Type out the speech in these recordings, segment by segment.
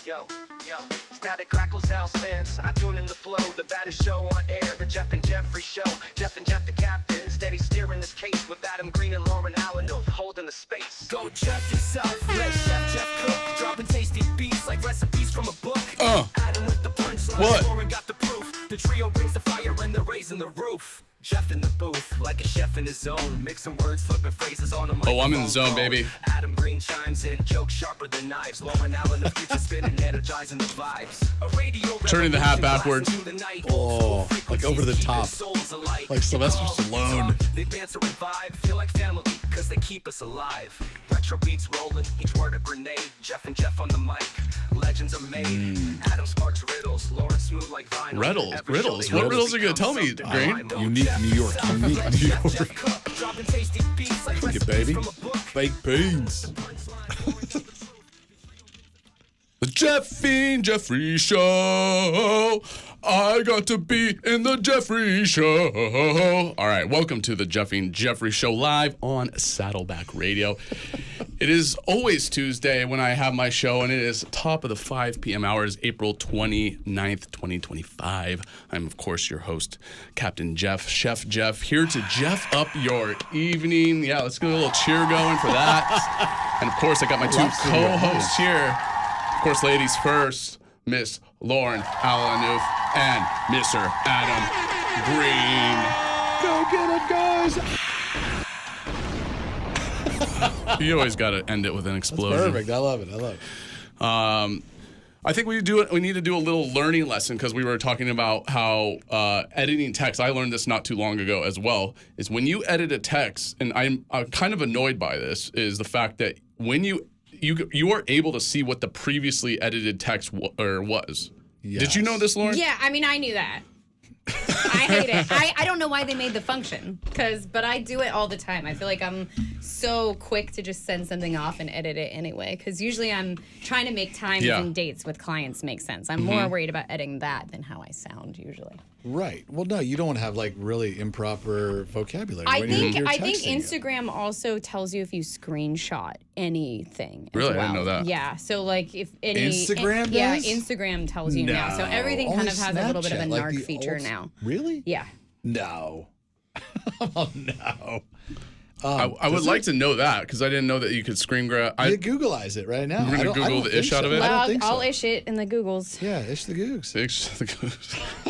Yo, static crackles house fans. I tune in the flow, the baddest show on air, the Jeff and Jeffrey show. Jeff and Jeff the captain, steady steering this case with Adam Green and Lauren Alanouf holding the space. Go Jeff yourself, let Chef Jeff cook, dropping tasty beats like recipes from a book. Adam with the punchline, Lauren got the proof. The trio brings the fire and they're raising the roof. Jeff in the booth, like a chef in his zone, mixing words, flipping phrases on a microphone. Oh, I'm in the zone, baby. Adam Green chimes in, jokes sharper than knives. Lauren Allen, the future spinning, energizing the vibes. A radio turning the hat backwards. Oh, like over the top. Like Sylvester Stallone. They dance and vibe, feel like family, cause they keep us alive. Retro beats rolling, each word a grenade. Jeff and Jeff on the mic, legends are made. Adam sparks riddles, Lauren smooth like vinyl. Riddles. What riddles are you gonna tell me, Green? Unique New York. Look it, baby. Baked beans. The Jeffy and Jeffrey Show. I got to be in the Jeffrey Show. All right, welcome to the Jeffy and Jeffrey Show live on Saddleback Radio. It is always Tuesday when I have my show, and it is top of the 5 p.m. hours, April 29th, 2025. I'm, of course, your host, Captain Jeff, Chef Jeff, here to Jeff up your evening. Yeah, let's get a little cheer going for that. And, of course, I got my two co-hosts here. Of course, ladies first, Miss Lauren Alanouf and Mr. Adam Green. Go get it, guys. You always got to end it with an explosion. That's perfect. I love it. I think we need to do a little learning lesson because we were talking about how editing text. I learned this not too long ago as well. Is when you edit a text, and I'm kind of annoyed by this, is the fact that when you are able to see what the previously edited text was. Yes. Did you know this, Lauren? Yeah, I mean, I knew that. I hate it. I don't know why they made the function, but I do it all the time. I feel like I'm so quick to just send something off and edit it anyway, because usually I'm trying to make times and dates with clients make sense. I'm more worried about editing that than how I sound usually. Right. Well, no, you don't want to have like really improper vocabulary. I think Instagram also tells you if you screenshot anything. Really? Well. I didn't know that. Yeah. So like if any Instagram does? Yeah, Instagram tells you now. So everything kind of has a little bit of a like narc feature now. Really? Yeah. No. Oh no. I would like to know that because I didn't know that you could screen grab. You Googleize it right now. You're going to Google the ish out of it? I don't think so. I'll ish it in the Googles. Yeah, ish the Googs.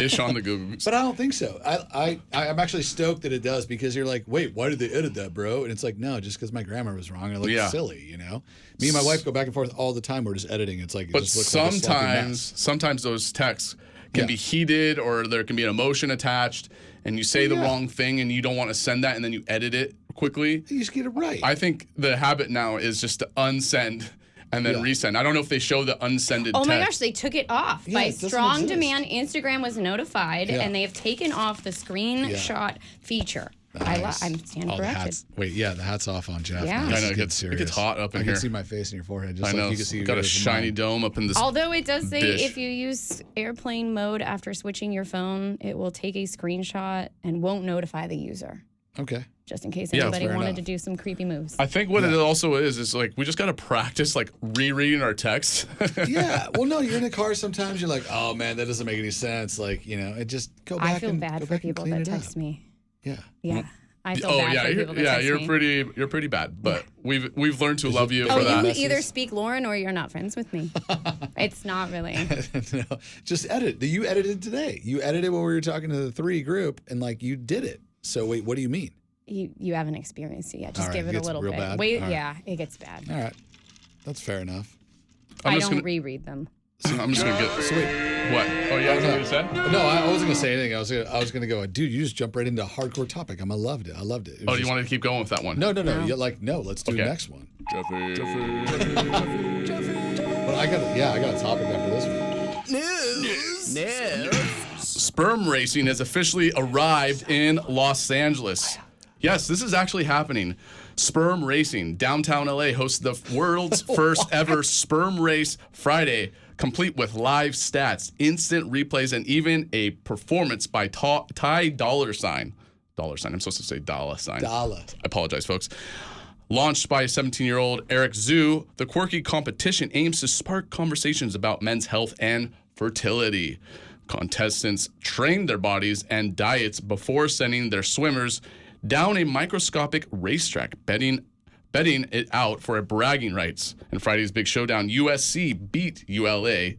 Ish on the Googles. But I don't think so. I'm actually stoked that it does because you're like, wait, why did they edit that, bro? And it's like, no, just because my grammar was wrong. I look silly, you know? Me and my wife go back and forth all the time. We're just editing. It's like, it just looks like a sloppy mess. Sometimes those texts can be heated or there can be an emotion attached and you say the wrong thing and you don't want to send that and then you edit it quickly. You just get it right. I think the habit now is just to unsend and then resend. I don't know if they show the unsended text. Oh my gosh, they took it off. By strong demand, Instagram was notified and they have taken off the screenshot feature. Nice. I'm standing corrected. Wait, the hat's off on Jeff. Yeah. I know, it gets hot up in here. I can see my face in your forehead. Just I know. Like you can see got a shiny dome up in this Although it does say dish. if you use airplane mode after switching your phone, it will take a screenshot and won't notify the user. Okay. Just in case anybody wanted enough. to do some creepy moves. I think what it also is like we just got to practice like rereading our text. Yeah. Well, no, you're in a car sometimes. You're like, oh, man, that doesn't make any sense. Like, you know, it just go back I feel bad for people that text me. Yeah. Yeah. I feel bad for people that text me. You're pretty bad, but we've learned to love you for that. You either speak Lauren or you're not friends with me. It's not really. No, just edit. You edited today. You edited when we were talking to the 3 group, and like you did it. So wait, what do you mean? You haven't experienced it yet. Just give it a little real bit. bad? Wait, Right. it gets bad. All right, that's fair enough. I don't reread them. I'm just gonna get sweet. What? Oh yeah, what you said? No, I wasn't gonna say anything. I was gonna go, dude. You just jumped right into a hardcore topic. I loved it. I loved it. Oh, do you want to keep going with that one? No. You're like, no. Let's do the next one. Jeffy. Well, I got a topic after this one. News. Sperm racing has officially arrived in Los Angeles. Yes, this is actually happening. Sperm racing. Downtown LA hosts the world's first ever sperm race Friday, complete with live stats, instant replays, and even a performance by Ty Dollar Sign. I'm supposed to say dollar sign. Dollar. I apologize, folks. Launched by 17-year-old Eric Zhu, the quirky competition aims to spark conversations about men's health and fertility. Contestants train their bodies and diets before sending their swimmers down a microscopic racetrack, betting it out for a bragging rights. In Friday's big showdown, USC beat UCLA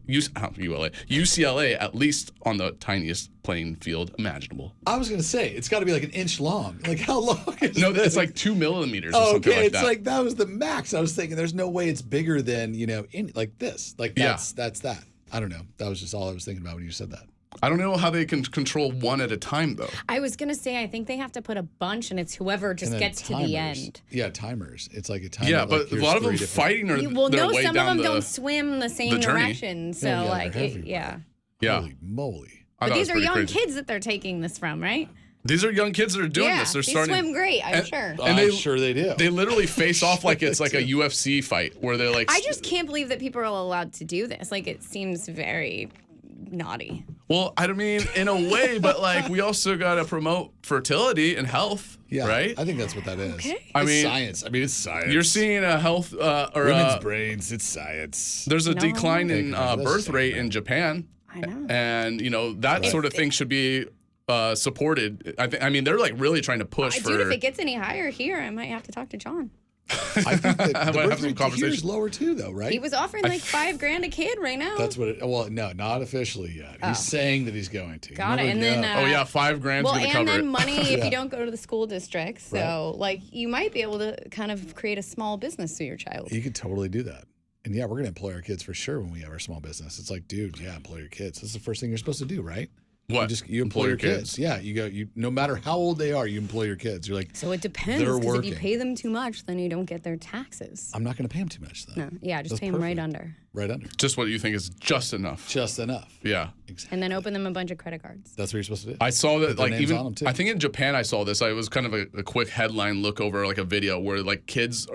at least on the tiniest playing field imaginable. I was going to say, it's got to be like an inch long. Like, how long is No, this? it's like 2 millimeters or something okay, like it's that. like that was the max. I was thinking there's no way it's bigger than, like this. Like, that's that. I don't know. That was just all I was thinking about when you said that. I don't know how they can control one at a time, though. I was gonna say I think they have to put a bunch, and it's whoever just gets to the end. Yeah, timers. It's like a timer. Yeah, like but a here's lot of them 3 different- fighting or Well, their no, way some of down them the don't swim the same journey. direction. So Yeah, like, they're it, everywhere. yeah. Yeah. Holy moly. I But thought it these was are pretty young crazy. kids that they're taking this from, right? These are young kids that are doing yeah, this. They're they starting. swim great. I'm sure. And I'm sure they do. They literally face off like it's like a UFC fight where they're like. I just can't believe that people are allowed to do this. Like, it seems very naughty. Well, I mean, in a way, but like we also got to promote fertility and health, Yeah, right? I think that's what that is. Okay. I It's mean, science. I mean, it's science. You're seeing a health or women's brains. It's science. there's a No. decline in That's birth the same rate thing. in Japan, I know. and that sort of thing should be supported. I mean, they're like really trying to push for. Dude, if it gets any higher here, I might have to talk to John. I think that I the might have birth some rate here is conversation. lower too, though, right? He was offering like $5,000 a kid right now. That's what it. Well, no, not officially yet. He's saying that he's going to. You Got it. never And then, know. Oh yeah, $5,000's well, gonna and cover then it. money if Yeah. you don't go to the school district. So, like, you might be able to kind of create a small business for your child. You could totally do that. And yeah, we're going to employ our kids for sure when we have our small business. It's like, dude, yeah, employ your kids. That's the first thing you're supposed to do, right? What? You employ your kids. Yeah, you no matter how old they are, you employ your kids. You're like, So it depends, They're because if you working. pay them too much, then you don't get their taxes. I'm not going to pay them too much, though. No, yeah, just That's pay them right perfect. under. Right under. Just what you think is just enough. Just enough. Yeah. Exactly. And then open them a bunch of credit cards. That's what you're supposed to do. I saw that, Put their like, names even on 'em, too. I think in Japan I saw this. It was kind of a quick headline look over, like a video where like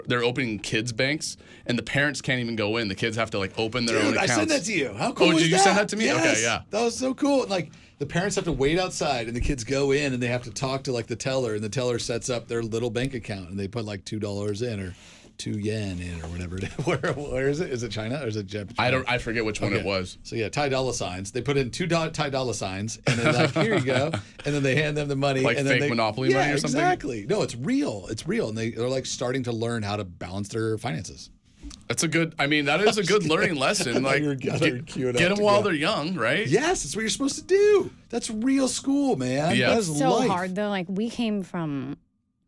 they're opening kids banks and the parents can't even go in. The kids have to like open their own Dude, I accounts. sent that to you. How cool Oh, was did you send that to me? Yes. Okay, yeah. That was so cool. And, like, the parents have to wait outside, and the kids go in, and they have to talk to like the teller, and the teller sets up their little bank account, and they put like $2 in or 2 yen in or whatever. Where is it? Is it China or is it Japan? I forget which one it was. So yeah, Thai dollar signs. They put in Thai dollar signs, and then like, here you go, and then they hand them the money, Like and then fake Monopoly money or something? Exactly. No, it's real. It's real, and they're like starting to learn how to balance their finances. That's a good. I mean, that is a good learning lesson. Like, you were get queuing up them to while go. they're young, right? Yes, that's what you're supposed to do. That's real school, man. Yeah. That It's is So life. hard, though. Like, we came from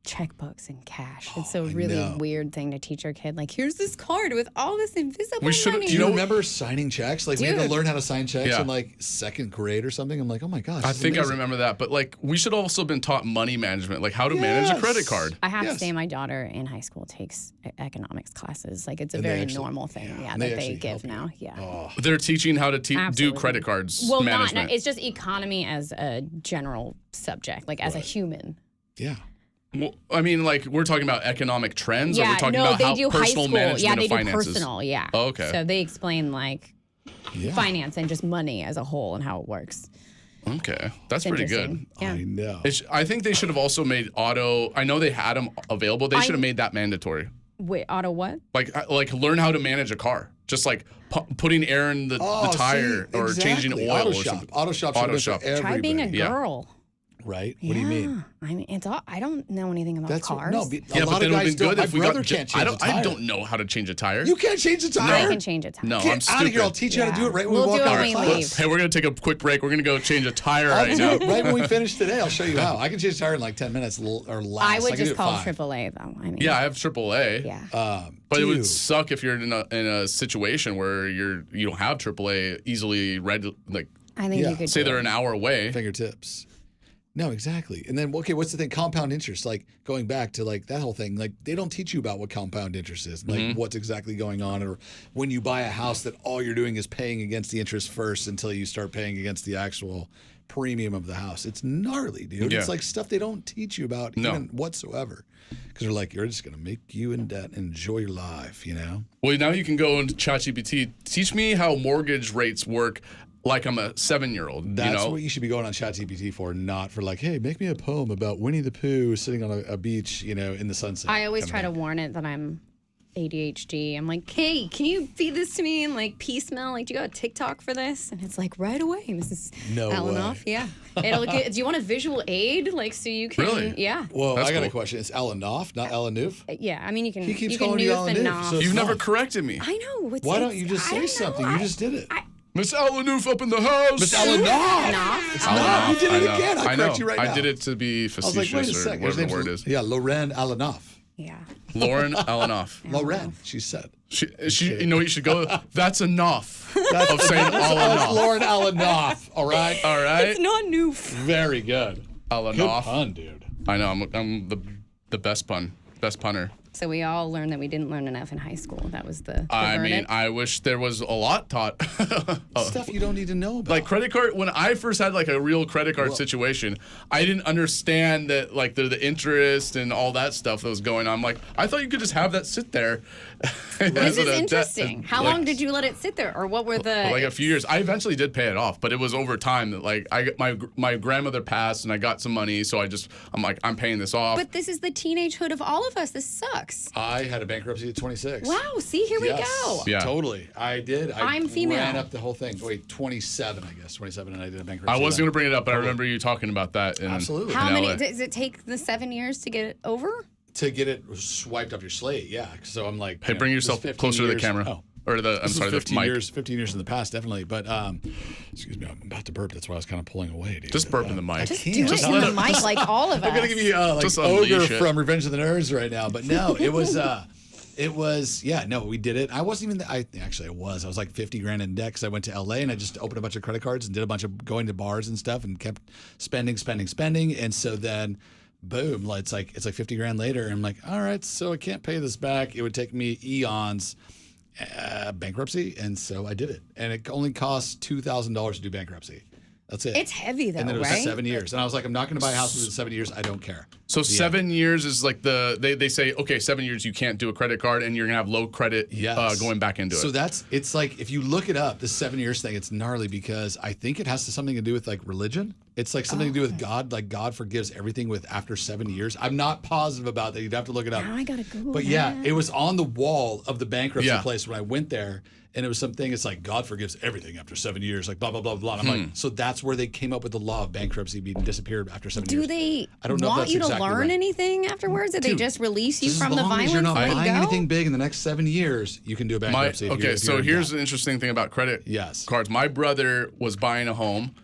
checkbooks and cash. It's a I really know. weird thing to teach your kid. Like, here's this card with all this invisible We should've- money. Do you remember signing checks? Like we had to Dude. learn how to sign checks Yeah. in like second grade or something. I'm like, oh my gosh. I this is think I amazing. remember that, but like we should also been taught money management, like how to manage a Yes. credit card. I have Yes. to say, my daughter in high school takes economics classes. Like, it's a And they very actually- normal thing, yeah, yeah, and they that they actually give help you. now. Yeah. Oh, They're teaching how to do Absolutely. credit cards Well, management. it's just economy as a general subject, like as a human. yeah. Well, I mean, like we're talking about economic trends, or Yeah, we're talking no, about they how do high personal school. management Yeah, of they do finances. personal. Yeah. Oh, okay. So they explain like Yeah. finance and just money as a whole and how it works. Okay, that's It's pretty good. interesting. Yeah. I know. I think they should have also made auto. I know they had them available. They should have made that mandatory. Wait, auto what? Like learn how to manage a car. Just like putting air in the tire or changing oil Auto or shop. something. Auto shop. Auto should have been shop. for everybody. Try being a Yeah. girl. Right. What do you mean? I mean, it's all, I don't know anything about That's cars. a Yeah, lot but of then it would guys have been don't. good My if we brother got. can't change a tire. I don't know how to change a tire. You can't change a I tire. can change a tire. No, I'm Get out stupid. of here! I'll teach you how to do it right when We'll we walk do it out when of we class. leave. Hey, we're gonna take a quick break. We're gonna go change a tire I'll right do now. it right when we finish today. I'll show you how. I can change a tire in like 10 minutes or less. I would can do just it call 5. AAA though. I mean, Yeah, I have AAA. yeah. But it would Dude. suck if you're in a situation where you don't have AAA easily read like I think Yeah. you could say do they're it. an hour away. Fingertips. No, exactly. And then, okay, what's the thing? Compound interest. Like going back to like that whole thing. Like they don't teach you about what compound interest is, like Mm-hmm. what's exactly going on, or when you buy a house that all you're doing is paying against the interest first until you start paying against the actual premium of the house. It's gnarly, dude. Yeah. It's like stuff they don't teach you about No. even whatsoever. Because they're like, you're just gonna make you in debt and enjoy your life, you know? Well, now you can go into ChatGPT. Teach me how mortgage rates work like I'm a 7-year-old. That's you know? what you should be going on ChatGPT for, not for like, hey, make me a poem about Winnie the Pooh sitting on a beach, in the sunset. I always try to warn it that I'm ADHD. I'm like, hey, can you feed this to me in like piecemeal? Like, do you got a TikTok for this? And it's like, right away, Mrs. No Alanouf. way. Yeah. Do you want a visual aid? Like, so you can. Really? Yeah. Well, That's I got a cool. question. It's Alanouf, not Alanouf. Yeah. I mean, you can. He keeps you can calling you noof and Alanouf, knoff. so it's You've never not. corrected me. I know. Why don't you just say something? You just did it. Miss Alanouf up in the house. Miss Alanouf. Knoff. It's not. You did it I know. again. I correct you right now. I did it to be I was facetious like, wait a or second. whatever the word is. Yeah, Lauren Alanouf. Yeah. Lauren Alanouf. Lauren, she said. She, you know, you should go. That's enough That's of saying Alanouf. Lauren Alanouf. All right. All right, It's not noof. Very good. Good Alanouf. pun, dude. I know. I'm the best punner. So we all learned that we didn't learn enough in high school. That was the I mean, verdict. I wish there was a lot taught. Stuff you don't need to know about. Like credit card, when I first had like a real credit card situation, I didn't understand that like the interest and all that stuff that was going on. I'm like, I thought you could just have that sit there. This is interesting. How long did you let it sit there, or what were the? Like a few years. I eventually did pay it off, but it was over time that like my grandmother passed and I got some money, so I'm like, I'm paying this off. But this is the teenagehood of all of us. This sucks. I had a bankruptcy at 26. Wow. See, here we go. Yeah. Totally. I did. I'm female. Ran up the whole thing. Wait, 27, I guess. 27, and I did a bankruptcy. I was then. going to bring it up, but I remember you talking about that. Absolutely. How in many? LA. Does it take the 7 years to get it over? To get it swiped up your slate, yeah. So I'm like, Hey, bring yourself this is 15 closer to the years- camera. Oh. Or the, I'm This is sorry, the 15 mic. years, 15 years in the past, definitely. But excuse me, I'm about to burp. That's why I was kind of pulling away, dude. Just burp in the mic. I Just can't. do it Just in let the mic like all of us. I'm gonna give you like Just ogre unleash it. from Revenge of the Nerds right now, but no, it was we did it. I wasn't even. I was like 50 grand in debt because I went to LA and I just opened a bunch of credit cards and did a bunch of going to bars and stuff and kept spending, and so then. Boom! It's like 50 grand later. And I'm like, all right, so I can't pay this back. It would take me eons bankruptcy, and so I did it. And it only costs $2,000 to do bankruptcy. That's it. It's heavy though, and then it was right? 7 years. And I was like, I'm not going to buy a house within 7 years. I don't care. So 7 years is like they say, okay, 7 years you can't do a credit card and you're going to have low credit going back into So it. it's like, if you look it up, the 7 years thing, it's gnarly because I think it has something to do with like religion. It's like something to do with God. Like God forgives everything with after 7 years. I'm not positive about that. You'd have to look it up. Now I gotta Google But that. yeah, it was on the wall of the bankruptcy Yeah. place when I went there. And it was something, it's like, God forgives everything after 7 years, like blah, blah, blah, blah. And I'm like, so that's where they came up with the law of bankruptcy being disappeared after 7 years. Do they I don't know if want that's you to exactly learn right. anything afterwards? Did they Dude, just release you Just from as the long as violence? you're not Let you buying go? anything big in the next 7 years, you can do a bankruptcy. if you're So in here's debt. the interesting thing about credit Yes. cards. My brother was buying a home,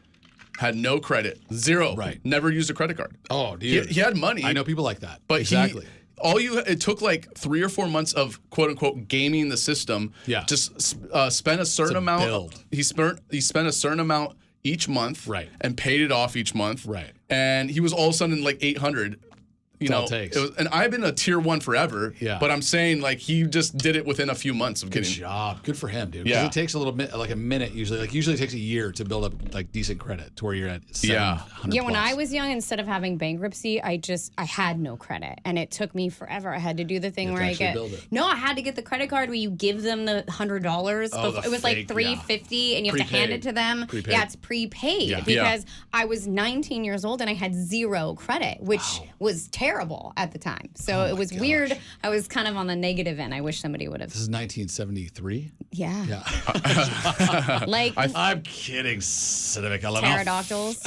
had no credit, zero. Right. Never used a credit card. Oh, dude. He had money. I know people like that. But exactly. it took like 3 or 4 months of quote unquote gaming the system. Yeah. Just spent a certain To amount. build. He spent a certain amount each month. Right. And paid it off each month. Right. And he was all of a sudden like 800. You all know, it takes. and I've been a tier 1 forever. Yeah. But I'm saying like he just did it within a few months of Good getting. job. Good for him, dude. 'Cause Yeah. it takes a little bit, like a minute usually. Like usually it takes a year to build up like decent credit to where you're at 700 Yeah, when plus. I was young, instead of having bankruptcy, I had no credit, and it took me forever. I had to do the thing You have where to I actually get build it. no, I had to get the credit card where you give them the $100. Oh, the It was fake, like $350, and you have to hand Prepaid. it to them. Prepaid. Yeah, it's prepaid Yeah. because I was 19 years old and I had zero credit, which Wow. was terrible at the time. So Oh it my was gosh. weird. I was kind of on the negative end. I wish somebody would have. This is 1973. Yeah, Yeah. like I'm kidding, Civic. Alanouf. pterodactyls.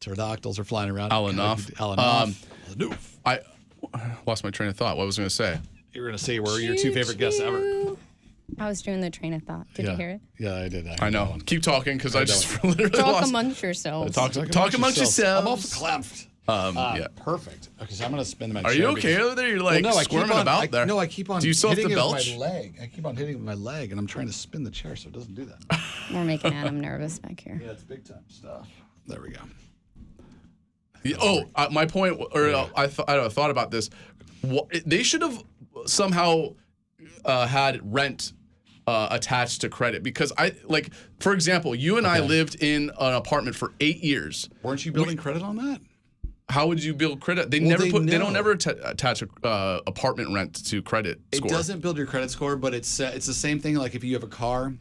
Pterodactyls are flying around. Alanouf. Alanouf. Alanouf. I lost my train of thought. What was I going to say? You were going to say we're your two favorite guests ever. Choo-choo. I was doing the train of thought. Did yeah. you hear it? Yeah, I did. I know. Keep talking because I just literally Talk lost. amongst yourselves. Talk amongst yourselves. I'm off the cleft. Yeah. Perfect. Okay, so I'm going to spin my Are you okay over there? You're like squirming about there. No, I keep on Do you still have hitting to it belch? with my leg. I keep on hitting it with my leg, and I'm trying to spin the chair so it doesn't do that. We're making Adam nervous back here. Yeah, it's big time stuff. There we go. My point, or I thought about this. They should have somehow had rent attached to credit because for example, you and I lived in an apartment for 8 years. Weren't you building credit on that? How would you build credit? They Well, never they put. They don't know. ever attach apartment rent to credit It score. doesn't build your credit score, but it's the same thing. Like if you have a car,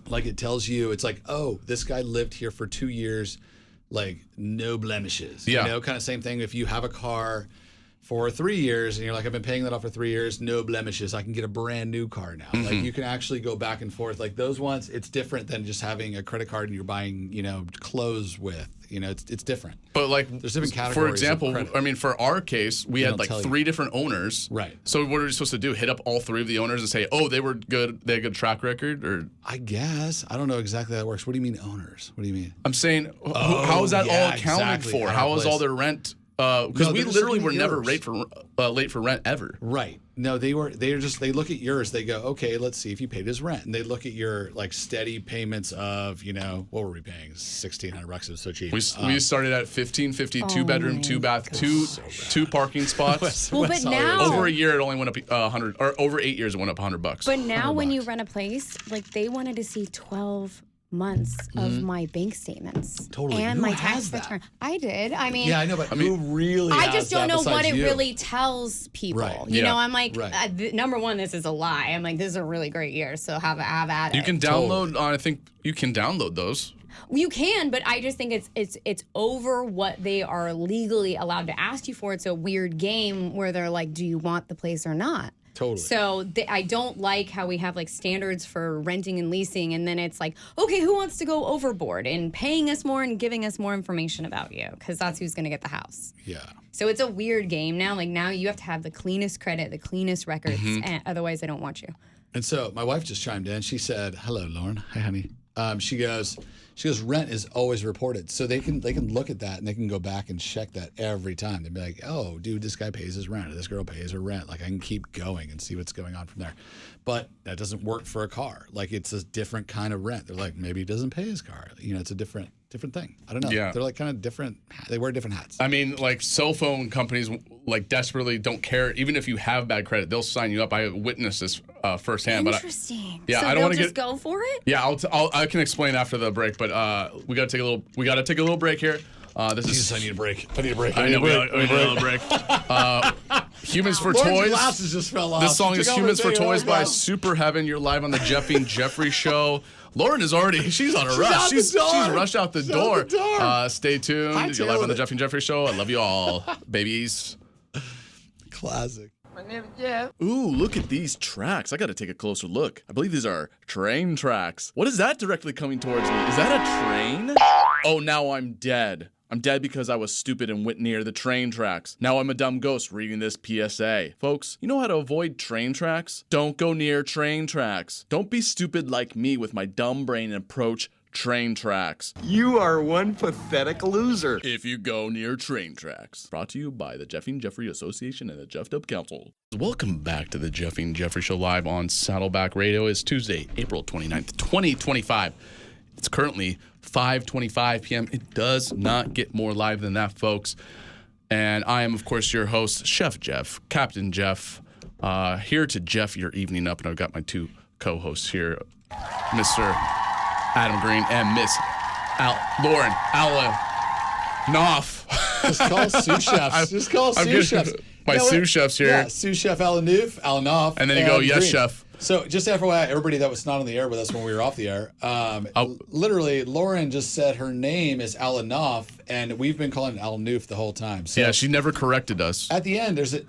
Like it tells you, it's like, oh, this guy lived here for 2 years, like no blemishes. Yeah. You know, kind of same thing. If you have a car for 3 years and you're like, I've been paying that off for 3 years, no blemishes. I can get a brand new car now. Like you can actually go back and forth. Like those ones, it's different than just having a credit card and you're buying, you know, clothes with. You know, it's different. But like, there's different categories. For example, of credit. I mean, for our case, we had like 3 different owners. Right. So what are we supposed to do? Hit up all 3 of the owners and say, oh, they were good. They had a good track record, or I guess I don't know exactly how that works. What do you mean owners? What do you mean? I'm saying, how is that all accounted for? How is all their rent? Because we literally were never late for rent ever. Right. No, they look at yours. They go, okay, let's see if you paid his rent, and they look at your like steady payments of, you know, what were we paying? $1,600. It was so cheap. We started at $1,550, 2-bedroom, 2-bath, two parking spots. Well, but now over a year it only went up 100, or over 8 years it went up $100. But now when you rent a place, like they wanted to see 12 months of my bank statements and Who my has tax return. I did. I mean, yeah, I know, but who really? I just don't know what it you? really tells people. Right. You know, I'm like, Right. number one, this is a lie. I'm like, this is a really great year, so have at it. You can download. I think you can download those. You can, but I just think it's over what they are legally allowed to ask you for. It's a weird game where they're like, do you want the place or not? Totally. So I don't like how we have like standards for renting and leasing, and then it's like, okay, who wants to go overboard in paying us more and giving us more information about you? Because that's who's going to get the house. Yeah. So it's a weird game now. Like now you have to have the cleanest credit, the cleanest records, and otherwise they don't want you. And so my wife just chimed in. She said, "Hello, Lauren. Hi, honey." She goes, rent is always reported. So they can look at that and they can go back and check that every time. They'd be like, oh, dude, this guy pays his rent or this girl pays her rent. Like I can keep going and see what's going on from there. But that doesn't work for a car. Like it's a different kind of rent. They're like, maybe he doesn't pay his car. You know, it's a different thing. I don't know. Yeah. They're like kind of different. They wear different hats. I mean, like cell phone companies like desperately don't care. Even if you have bad credit, they'll sign you up. I witnessed this firsthand. Interesting. Yeah, so I don't want to just go for it. Yeah, I can explain after the break, but we got to take a little break here. This Jesus, I need a break. I need a break. I know we need a little break. Humans for Lauren's Toys. glasses just fell off. This song is Humans for Toys by Super Heaven. You're live on the Jeffy and Jeffrey Show. Lauren is already, she's on a rush. She's rushed out the door. Stay tuned. You're live on the Jeffy and Jeffrey Show. I love you all, babies. Classic. My name is Jeff. Ooh, look at these tracks. I gotta take a closer look. I believe these are train tracks. What is that directly coming towards me? Is that a train? Oh, now I'm dead. I'm dead because I was stupid and went near the train tracks. Now I'm a dumb ghost reading this PSA. Folks, you know how to avoid train tracks? Don't go near train tracks. Don't be stupid like me with my dumb brain and approach train tracks. You are one pathetic loser. If you go near train tracks. Brought to you by the Jeffy and Jeffrey Association and the Jeff Dub Council. Welcome back to the Jeffy and Jeffrey Show live on Saddleback Radio. It's Tuesday, April 29th, 2025. It's currently 5:25 p.m. It does not get more live than that, folks. And I am, of course, your host, Chef Jeff, Captain Jeff, here to Jeff your evening up. And I've got my 2 co-hosts here, Mr. Adam Green and Miss Lauren Alanouf. Just call sous chefs. Just call sous chefs. My sous chefs here. Yeah, sous chef Alanouf. And then you go, yes, Green. chef. So just FYI, everybody that was not on the air with us when we were off the air, literally, Lauren just said her name is Alanouf, and we've been calling it Alanouf the whole time. So yeah, she never corrected us. at the end, there's an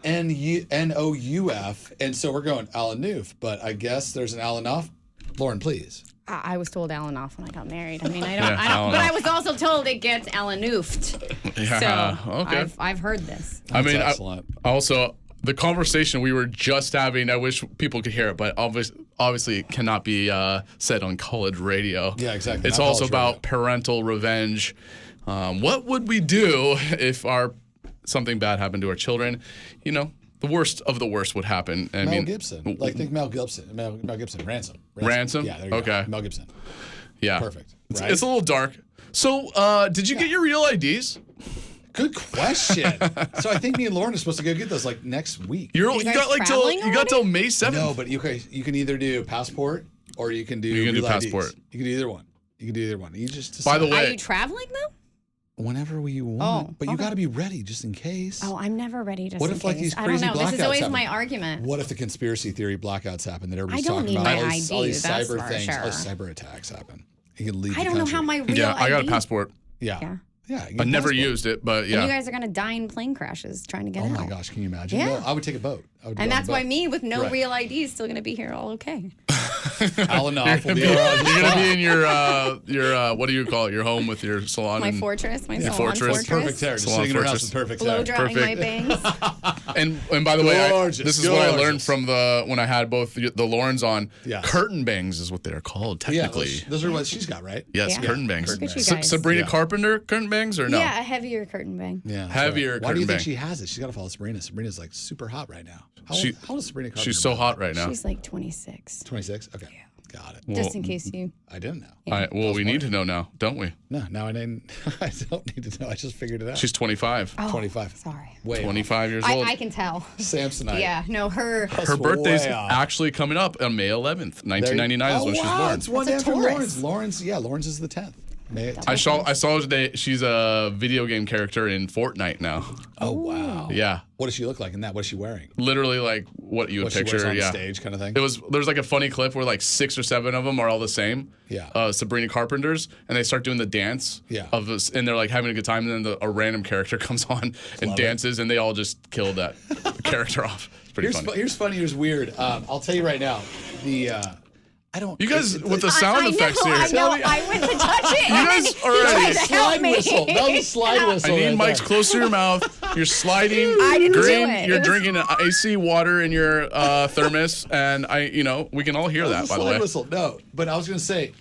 N-O-U-F, and so we're going Alanouf, but I guess there's an Alanouf. Lauren, please. I was told Alanouf when I got married. I mean, I Yeah, don't, but I was also told it gets Alanoofed. Yeah, So okay. I've heard this. I mean, excellent. Also, the conversation we were just having, I wish people could hear it, but obviously it cannot be said on college radio. Yeah, exactly. It's Not also college about radio. parental revenge. What would we do if something bad happened to our children? You know, the worst of the worst would happen. Mel Gibson. Like, think Mel Gibson. Mel Gibson. Ransom. Ransom? Yeah, there you Okay. go. Mel Gibson. Yeah. Perfect. It's, Right? it's a little dark. So, did you get your real IDs? Good question. So I think me and Lauren are supposed to go get those like next week. You guys got like traveling till May 7th. No, but you can either do passport or you can do You can do real IDs. passport. You can do either one. You can do either one. You just By the decide. Are way, you traveling though? Whenever you want. Oh, But you okay. got to be ready just in case. Oh, I'm never ready to. What if, like, these crazy I don't know. This is blackouts always happen? my argument. What if the conspiracy theory blackouts happen that everybody's I don't talking need about? my all ID, these that's cyber for things, all these sure. cyber attacks happen. You can leave I the don't know country. how my real Yeah, I got a ID passport. Yeah. Yeah. Yeah. you I get a never passport. used it, but And yeah. you guys are gonna die in plane crashes trying to get Oh out. my gosh, can you imagine? Yeah. Well, I would take a boat. I would go And on that's a why boat. me with no Right. real ID is still gonna be here all okay. Alanouf will be You're around just gonna be fine. in your what do you call it? Your home with your salon. My and, fortress, my Your salon fortress. Perfect hair. Just Salon sitting in her house fortress. with perfect Blow hair. drying my Perfect. bangs. And by the way, Gorgeous, this is what I learned gorgeous. from when I had both the Lorens on. Yes. Curtain bangs is what they're called Yeah, technically. those are what she's got, right? Yes, Yeah. curtain bangs. Look at you Sa- guys. Sabrina Yeah. Carpenter curtain bangs or no? Yeah, a heavier curtain bang. Yeah. that's Heavier right. Why do you curtain think bang. she has it? She's got to follow Sabrina. Sabrina's like super hot right now. How She- old is Sabrina Carpenter? She's so hot right now. She's like 26. 26? Okay. Got it. Just in case you. I didn't know. All right, well, we need to know now, don't we? No, now I didn't. I don't need to know. I just figured it out. She's 25. Oh, 25. Sorry. way 25 years old. I can tell. Samsonite. Yeah, no, her. Her birthday's way off. actually coming up on May 11th, 1999 is when she's born. It's one That's a after Taurus. Lawrence. Lawrence is the 10th. May I saw today she's a video game character in Fortnite now. Oh, wow. Yeah, What does she look like in that? What is she wearing? literally like what you would What she picture. wears on Yeah, stage kind of thing? there's like a funny clip where like 6 or 7 of them are all the same. Yeah. Sabrina Carpenter's, and they start doing the dance. Yeah. Of this, and they're like having a good time, and then a random character comes on and Love it. dances, and they all just kill that character off. It's pretty funny. Here's funny, here's weird. I'll tell you right now. I don't. You guys it's- with the sound effects here. I know. I went to touch it. You guys already. tried to help slide me. whistle. That was a slide I whistle. need right mics there. close to your mouth. You're sliding. I didn't do green. it. You're It was- drinking icy water in your thermos, and we can all hear that. That was a By the slide way, whistle. No, but I was going to say,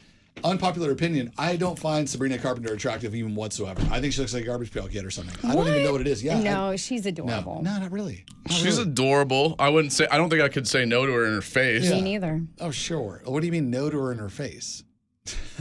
unpopular opinion. I don't find Sabrina Carpenter attractive even whatsoever. I think she looks like a garbage pail kid or something. I don't even know what it is. Yeah. No, she's No, adorable. no, not really. Not she's really. adorable. I don't think I could say no to her in her face. Yeah. Me neither. Oh, sure. What do you mean no to her in her face?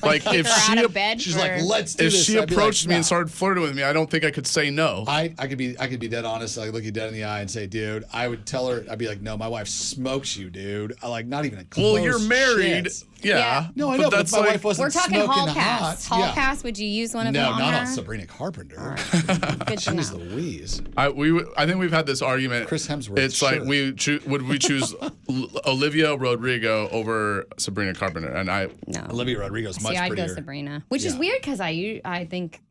Like Kick if her she out of bed. She's for- like, let's do if this. she I'd be approached like, me no. and started flirting with me, I don't think I could say no. I could be dead honest. I look you dead in the eye and say, dude, I would tell her, I'd be like, no, my wife smokes you, dude. I like not even a close Well, you're married. chance. Yeah. Yeah. No, I know, but that's if my like wife wasn't We're talking smoking hall hot. pass. Hall yeah. pass. Would you use one of them No, on not her? on Sabrina Carpenter. Good to know. Jeez Louise. I think we've had this argument. Chris Hemsworth, It's like sure. would we choose Olivia Rodrigo over Sabrina Carpenter? And No. Olivia Rodrigo's much See, I'd prettier. go Sabrina, which is Yeah. weird because I think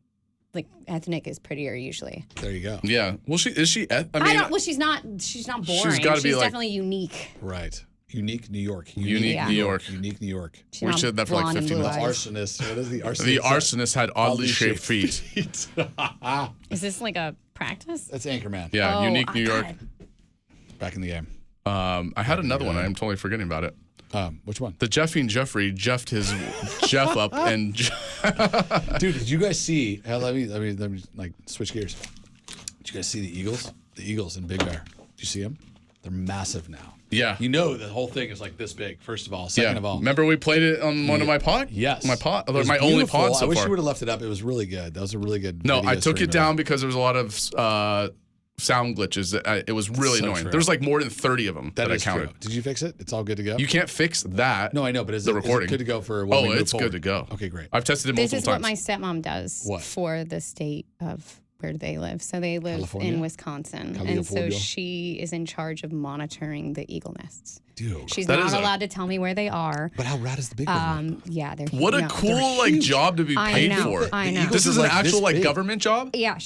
like ethnic is prettier usually. There you go. yeah. Well, is she? I I mean, don't. Well, she's not boring. gotta be she's like- definitely unique. Right. Unique New York. Unique Yeah. New York. Unique New York. She's We not said that for like blonde and 15 blue minutes. The eyes. arsonist. What is the arsonist? The arsonist had oddly shaped feet. Is this like a practice? That's Anchorman. Yeah, Oh, unique New York. God. Back in the game. I had another one. I'm totally forgetting about it. Which one? The Jeffy and Jeffrey jeffed his Jeff up and Dude, did you guys see? Let me like switch gears. Did you guys see the Eagles? The Eagles in Big Bear. Did you see them? They're massive now. yeah. You know the whole thing is like this big. First of all, Yeah. second of all, Remember we played it on one of my pod? yes, My pod. It was My only beautiful. pod so I wish far. you would have left it up. It was really good. That was a really good. No, video I took stream it down because there was a lot of sound glitches. It was really So annoying. true. There was like more than 30 of them that I is counted. true. Did you fix it? It's all good to go. You can't fix that. No, I know, but is the it recording good to go for? When Oh, we move it's forward? good to go. Okay, great. I've tested it This multiple is what times. my stepmom does What? for the state of where they live. So they live California? in Wisconsin, and so California? she is in charge of monitoring the eagle nests. Dude, She's That not is a- allowed to tell me where they are. but how rad is the big one? Yeah, they're What a no, cool they're like huge. job to be I paid know, for. I know. This is are an like actual this like big. government job. Yeah,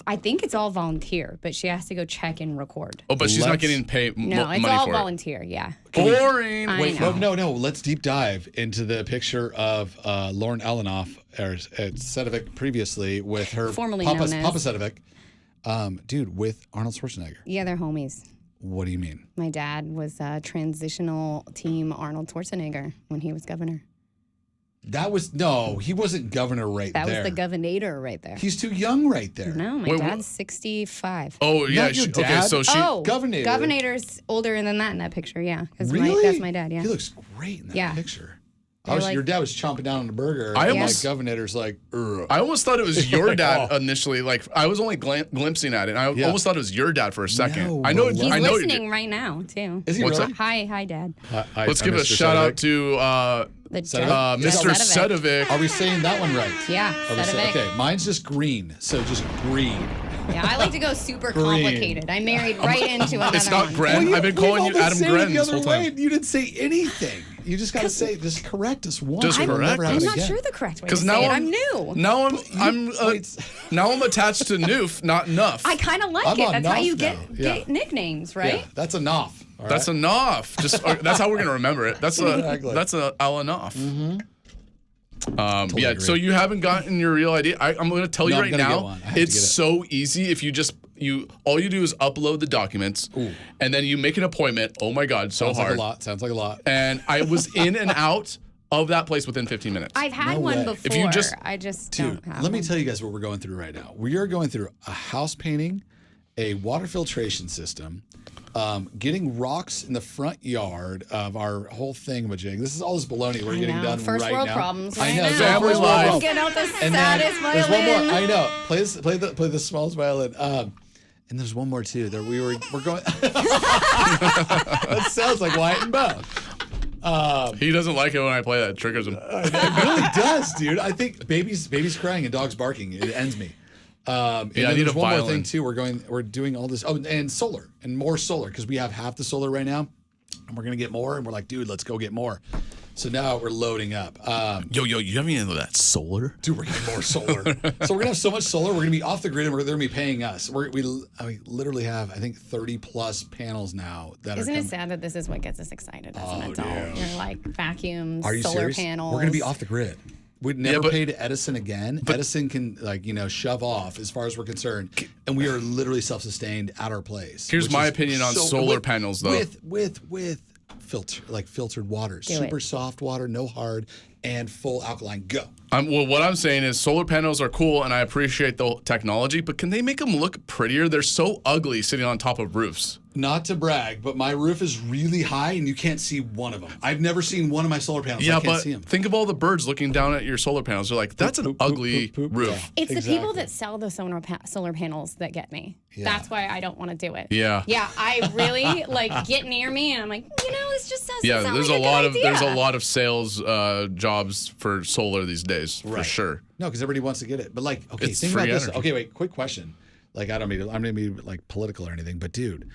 I think it's all volunteer, but she has to go check and record. Oh, but she's not Let's- getting paid No, it's money all for volunteer. Yeah. it. Boring. I Wait, know. no. Let's deep dive into the picture of Lauren Alanouf, or Sedovic previously with her Formerly Papa, known as- Papa Sedovic, dude, with Arnold Schwarzenegger. Yeah, they're homies. What do you mean? My dad was a transitional team Arnold Schwarzenegger when he was governor. That was he wasn't governor right That there. was the governor right there. He's too young right there. No, my Wait, dad's 65. Oh yeah. Not your Okay, dad? so she. Oh, Governator. Governor's older than that in that picture, yeah. Because Really? that's my dad, yeah. He looks great in that Yeah. picture. Your dad was chomping down on a burger. I and almost- like Governor's like, ugh. I almost thought it was your dad initially. Like I was only glimpsing at it. And I almost thought it was your dad for a second. No, I know. but He's I know. listening right now too. Is he What's really? up? Hi, Dad. Let's give a shout out to The Mr. Sedovic. Are we saying that one right? Yeah, Are we Sedovic. okay, mine's just green. So just green. Yeah, I like to go super Green. complicated. I married right into another It's not one. Gren. I've been calling you Adam Gren the this other whole way. time. You didn't say anything. You just got to say, just correct us once. Just It'll correct never us. happen I'm not again. sure the correct way to Because say now it. I'm new. Now now I'm attached to Noof, not Nuff. I kind of like I'm it. on That's how Nuff you now. get nicknames, right? Yeah, that's enough. all That's right? enough. Just that's how we're gonna remember it. That's Exactly. that's a Alanouf. Totally yeah. agree. So you haven't gotten your real ID. I'm gonna tell No, you I'm right gonna get now. one. I have to It's get it. so easy if you just all you do is upload the documents, and then you make an appointment. Oh my God, so Sounds hard. like a lot. Sounds like a lot. And I was in and out of that place within 15 minutes. I've had No one way. before. If you just- I just Dude, don't have let me one. tell you guys what we're going through right now. We are going through a house painting, a water filtration system, getting rocks in the front yard of our whole thingamajig. This is all this baloney we're getting know. done First right world now. problems I right know. now. Family First world life. problems. Get out the And then saddest violin. there's one more. I know. Play the smallest violin. And there's one more too. That we're going. That sounds like Wyatt and Bo. He doesn't like it when I play that. It triggers him. It really does, dude. I think babies crying and dogs barking. It ends me. And Yeah, I then need there's a one more violin. thing too. We're doing all this. Oh, and solar and more solar because we have half the solar right now, and we're gonna get more. And we're like, dude, let's go get more. So now we're loading up. Yo, you have any of that solar? Dude, we're getting more solar. So we're gonna have so much solar. We're gonna be off the grid, and they're gonna be paying us. We literally have, I think, 30 plus panels now that Isn't are it coming. sad that this is what gets us excited as an adult? dude. You're like vacuums, Are you solar serious? panels. We're gonna be off the grid. We'd never but- pay to Edison again. Edison can shove off as far as we're concerned, and we are literally self-sustained at our place. Here's which my is opinion on solar panels, though. With filtered water, it. super soft water, no hard, and full alkaline. Go. Well, what I'm saying is solar panels are cool, and I appreciate the technology, but can they make them look prettier? They're so ugly sitting on top of roofs. Not to brag, but my roof is really high, and you can't see one of them. I've never seen one of my solar panels. I Yeah, can't but see them. think of all the birds looking down at your solar panels. They're like, that's an Poop, poop, ugly poop, poop, roof. yeah. It's the Exactly. people that sell the solar panels that get me. Yeah. That's why I don't want to do it. Yeah. Yeah, I really get near me and I'm like, this just doesn't Yeah, sound there's like a lot good of idea. there's a lot of sales jobs for solar these days, for Right. sure. No, because everybody wants to get it. But okay, It's think about free this. energy. Okay, wait, quick question. Like, I'm gonna be like political or anything, but dude,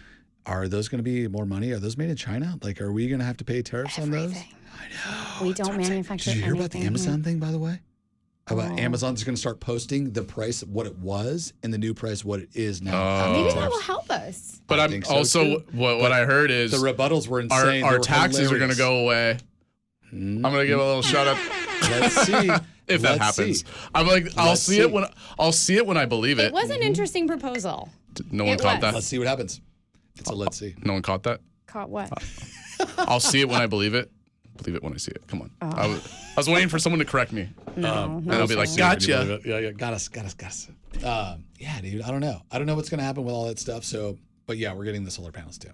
are those gonna be more money? Are those made in China? Like, are we gonna have to pay tariffs on those? Everything. We don't manufacture Did you hear about the anything. Amazon thing, by the way? About Amazon's gonna start posting the price of what it was and the new price what it is now. after Maybe that tariffs. will help us. But I I'm think so, also too. what I heard is The rebuttals were insane. our They were taxes are going to hilarious. go away. I'm going to give a little shout out Let's see if that Let's happens. see. I'm like, I'll Let's see see. it when I believe it. It was an interesting proposal. No one it caught was. that. Let's see what happens. It's a let's see. No one caught that. Caught what? I'll see it when I believe it. Believe it when I see it. Come on. Oh. I was waiting for someone to correct me. No, And I'll be like, Can you gotcha. believe it? Yeah, got us. Yeah, dude, I don't know what's gonna happen with all that stuff. So, but yeah, we're getting the solar panels too,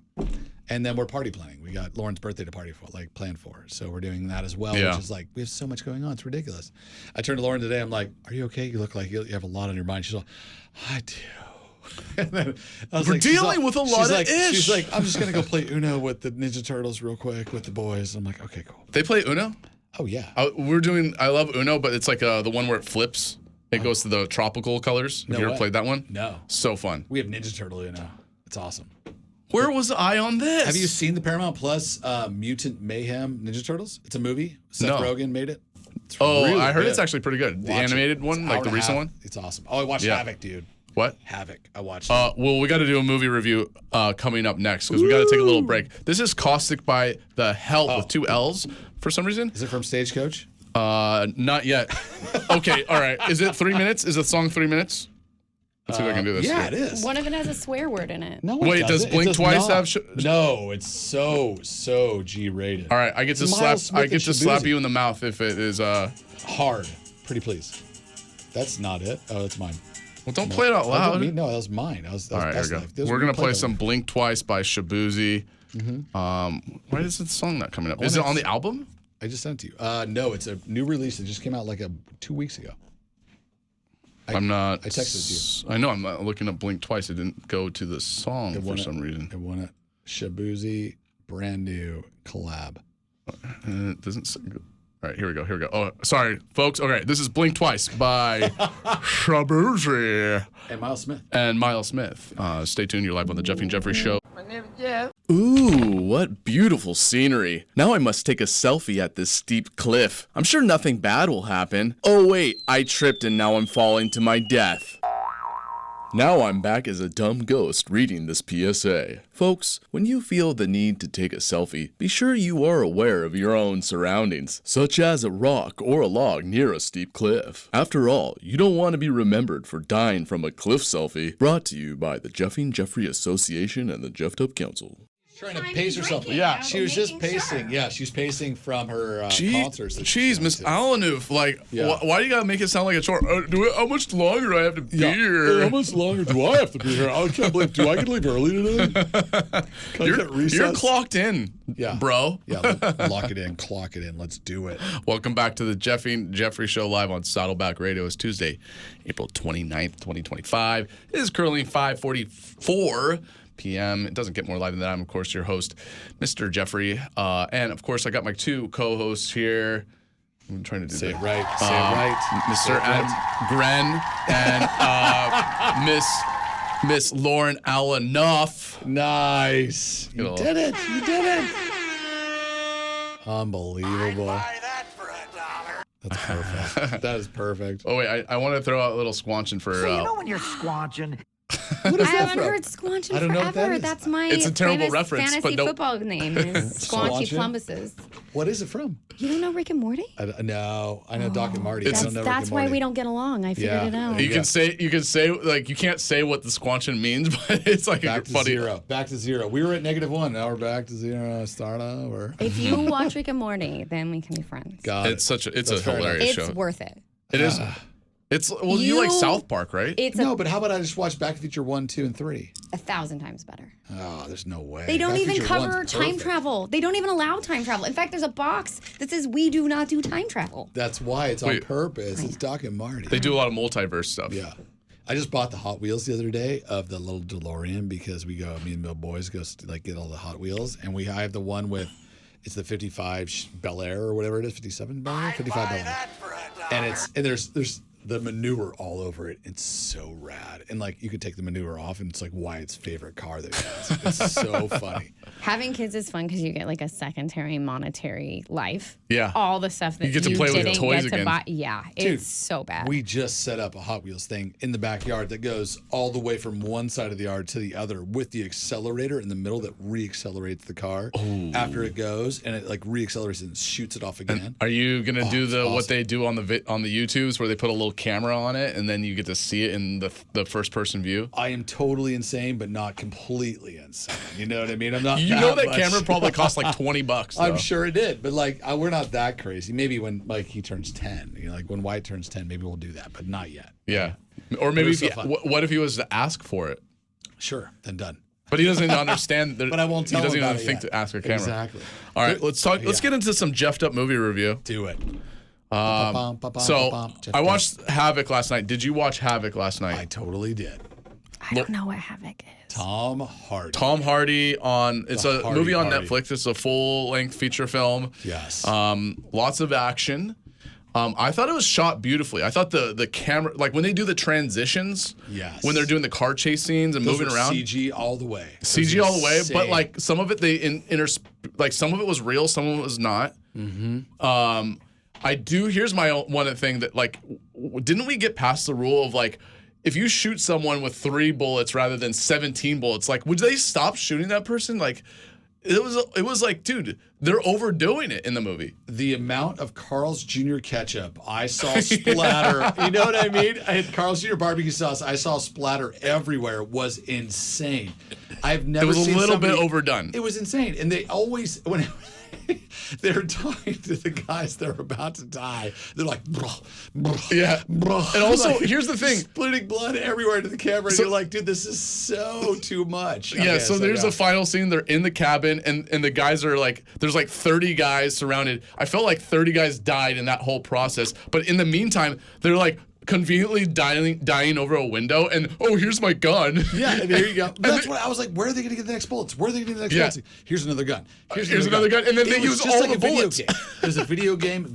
and then we're party planning. We got Lauren's birthday to party for, planned for. So we're doing that as well, Yeah. which is like we have so much going on. It's ridiculous. I turned to Lauren today. I'm like, "Are you okay? You look like you have a lot on your mind." She's like, "I do." And then I was We're like, she's dealing with a lot she's of like, ish. She's like, "I'm just gonna go play Uno with the Ninja Turtles real quick with the boys." I'm like, "Okay, cool." They play Uno? Oh yeah. I love Uno, but it's like the one where it flips. It goes to the tropical colors. Have No you ever way. played that one? No. So fun. We have Ninja Turtle Uno. It's awesome. Where was I on this? Have you seen the Paramount Plus Mutant Mayhem Ninja Turtles? It's a movie. Seth No. Rogen made it. It's Oh, really I heard good. it's actually pretty good. The Watch it. animated one, It's like hour the and a recent half. one. It's awesome. Oh, I watched Yeah. Havoc, dude. What? Havoc. I watched. Well, we got to do a movie review coming up next because we got to take a little break. This is Caustic by The Help with 2 L's for some reason. Is it from Stagecoach? Not yet. Okay, all right. Is it 3 minutes? Is the song 3 minutes? Let's see if I can do this. Yeah, here. it is. One of it has a swear word in it. No, it Wait, does doesn't. It Blink does Twice not. have No, it's so G-rated. All right, I get to Miles slap. Smith I and get to slap Shabuzi. you in the mouth if it is. Well, Hard. Pretty please. That's not it. Oh, that's mine. don't play it out That wasn't loud. me. No, that was mine. That was All right, here Best we go. Life. Those We're were gonna played play by some me. Blink Twice by Shabuzi. Why is the song not coming up? Is it on the album? I just sent it to you. No, it's a new release that just came out like 2 weeks ago. I'm not. I texted it to you. I know. I'm not looking up Blink Twice. It didn't go to the song for some reason. It won a Shabuzi brand new collab. It doesn't. All right, here we go. Oh, sorry, folks. Okay, this is Blink Twice by Shabuzi and Miles Smith. Stay tuned. You're live on the Jeffy and Jeffrey Show. My name is Jeff. Ooh, what beautiful scenery. Now I must take a selfie at this steep cliff. I'm sure nothing bad will happen. Oh wait, I tripped and now I'm falling to my death. Now I'm back as a dumb ghost reading this PSA. Folks, when you feel the need to take a selfie, be sure you are aware of your own surroundings, such as a rock or a log near a steep cliff. After all, you don't want to be remembered for dying from a cliff selfie. Brought to you by the Jeffy and Jeffrey Association and the Jeffed Up Council. Trying to pace herself. Yeah, she was just pacing. Sure. Yeah, she was pacing from her concerts. Jeez, Miss Alanouf, like, why do you gotta make it sound like a chore? How much longer do I have to be here? How much longer do I have to be here? I can't believe. Do I get to leave early today? You're clocked in, bro. Yeah, lock it in, clock it in. Let's do it. Welcome back to the Jeffy and Jeffrey Show live on Saddleback Radio. It's Tuesday, April 29th, 2025. It is currently 5:44 p.m. It doesn't get more live than that. I'm, of course, your host, Mr. Jeffrey. And, of course, I got my two co-hosts here. I'm trying to do Say that. It right. Say it right. Mr. Adam Gren and Miss Lauren Alanouf. Nice. You did it. You did it. Unbelievable. That's perfect. That is perfect. Oh, wait. I want to throw out a little squanching for... So you know when you're squanching... What is I that haven't heard Squanchin' I don't know what forever. that is. That's my It's a terrible famous reference, fantasy but no- football name is Squanchy Squanchin'? Plumbuses. What is it from? You don't know Rick and Morty? No, I know Doc and Marty. I don't know Rick That's and why Morty. we don't get along. I figured it out. You can say like you can't say what the squanching means, but it's like Back a to funny. zero. Back to zero. We were at -1. Now we're back to zero. Start over. If you watch Rick and Morty, then we can be friends. Got It's it. a That's fair hilarious It's show. worth it. It is. It's you like South Park, right? It's No, but how about I just watch Back to the Future 1, 2, and 3? 1,000 times better. Oh, there's no way. They don't Back to the even Future cover 1's time perfect. travel. They don't even allow time travel. In fact, there's a box that says we do not do time travel. That's why it's on Wait. purpose. It's Doc and Marty. They do a lot of multiverse stuff. Yeah. I just bought the Hot Wheels the other day of the little DeLorean because me and the boys go like get all the Hot Wheels, and I have the one with it's the 55 Bel Air or whatever it is, 57 Bel Air, 55 Bel Air, and there's the manure all over it. It's so rad, and like you could take the manure off, and it's like Wyatt's favorite car that he has. It's so funny. Having kids is fun because you get like a secondary monetary life. Yeah. All the stuff that You get to play with didn't toys get to again. buy. Yeah, Dude, it's so bad. We just set up a Hot Wheels thing in the backyard that goes all the way from one side of the yard to the other with the accelerator in the middle that re-accelerates the car after it goes, and it like re-accelerates and shoots it off again. Are you gonna do it's what awesome. they do on the YouTubes where they put a little camera on it and then you get to see it in the first person view? I am totally insane, but not completely insane. You know what I mean? I'm not. You know that much. camera probably cost like $20. Though. I'm sure it did, but like we're not that crazy. Maybe when like he turns 10, you know, like when Wyatt turns 10, maybe we'll do that, but not yet. Yeah. Or maybe was if so he, fun. what if he was to ask for it? Sure, then done. But he doesn't understand. But I won't tell He doesn't him even about it think yet. to ask a camera. Exactly. All right, let's talk. Let's get into some Jeffed Up movie review. Do it. So I watched Havoc last night. Did you watch Havoc last I night? totally did. I don't know what Havoc is. Tom Hardy. Tom Hardy on. It's The a Hardy movie on Party. Netflix. It's a full-length feature film. Yes. Lots of action. I thought it was shot beautifully. I thought the camera, like when they do the transitions, Yes. when they're doing the car chase scenes and Those moving are around, CG all the way. CG all the way. But like some of it, like some of it was real, some of it was not. Mm-hmm. Here's my one thing that like, didn't we get past the rule of like, if you shoot someone with 3 bullets rather than 17 bullets, like would they stop shooting that person? Like, it was like, dude, they're overdoing it in the movie. The amount of Carl's Jr. ketchup I saw splatter, you know what I mean? I had Carl's Jr. barbecue sauce. I saw splatter everywhere. Was insane. I've never. It was seen a little somebody- bit overdone. It was insane, and they always they're talking to the guys that are about to die. They're like, Yeah. And also, here's the thing. Splitting blood everywhere to the camera. And you're like, dude, this is so too much. Yeah, Okay, so there's a final scene. They're in the cabin, and the guys are like, there's like 30 guys surrounded. I felt like 30 guys died in that whole process. But in the meantime, they're like conveniently dying over a window, and here's my gun. Yeah, and there you go. That's what I was like. Where are they going to get the next bullets? Where are they going to get the next bullets? Here's another gun. Here's another gun. And then they use all the bullets. It was a video game.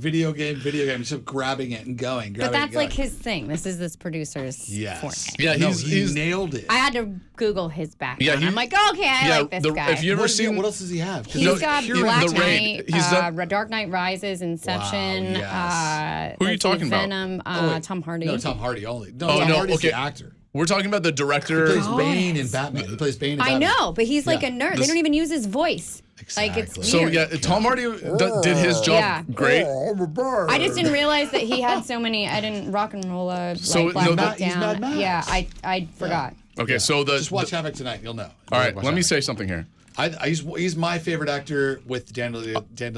Just grabbing it and going. But that's like his thing. This is this producer's yes. format. Yeah, he's nailed it. I had to Google his background. Yeah, I'm like, okay, I like this guy. If you ever seen, what else does he have? He's got Black The Raid. Knight, He's done. Dark Knight Rises, Inception. Wow, yes. Who are you talking about? Venom, Tom Hardy. No, Tom Hardy only. No, Oh, Tom no, Hardy's okay. the actor. We're talking about the director. He plays Bane in Batman. He plays Bane in Batman. I know, but he's like a nerd. They don't even use his voice. Like it's Exactly. weird. So yeah, Tom Hardy did his job great. I just didn't realize that he had so many. I didn't rock and roll So, Black no, Book he's down. Mad Max. Yeah, I forgot. Okay, so Just watch Havoc tonight. You'll know. all right, Watch let me Havoc. say something here. He's my favorite actor with Daniel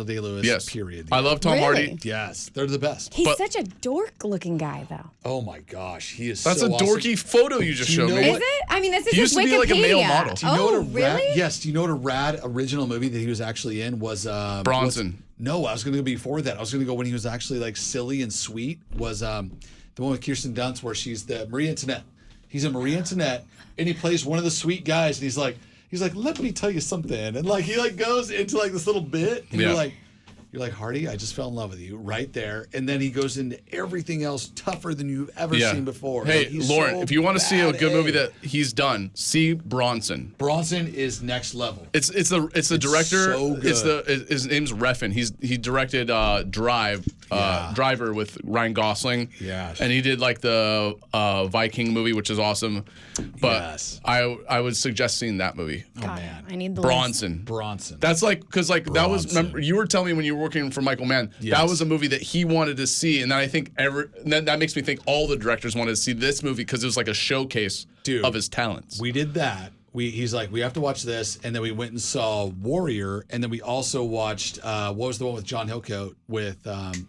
Day-Lewis. Yes, Period. I love Tom Really? Hardy. Yes, they're the best. He's But- such a dork-looking guy, though. Oh my gosh, he is. That's so a dorky photo you just Do you showed know me. what- Is it? I mean, this is He his used to be like a male Wikipedia. model. Do you know what a really? Yes. Do you know what a rad original movie that he was actually in was? Bronson. No, I was going to go before that. I was going to go when he was actually like silly and sweet. Was the one with Kirsten Dunst where she's the Marie Antoinette. He's a Marie Antoinette, and he plays one of the sweet guys, and he's like, let me tell you something, and like he like goes into like this little bit, and Yeah. you're like, Hardy, I just fell in love with you right there, and then he goes into everything else tougher than you've ever seen before. Hey, Like, he's Lauren, so if you want to see a good movie bad. that he's done, see Bronson. Bronson is next level. It's the director. so good. It's his name's Refn. He directed Driver with Ryan Gosling. Yes. And he did like the Viking movie, which is awesome. But Yes. I would suggest seeing that movie. God, man. I need the Bronson. Bronson. That's like because like that was remember you were telling me when you were working for Michael Mann that Yes. was a movie that he wanted to see, and then I think that makes me think all the directors wanted to see this movie because it was like a showcase Dude, of his talents. We did that. He's like, we have to watch this, and then we went and saw Warrior, and then we also watched what was the one with John Hillcoat with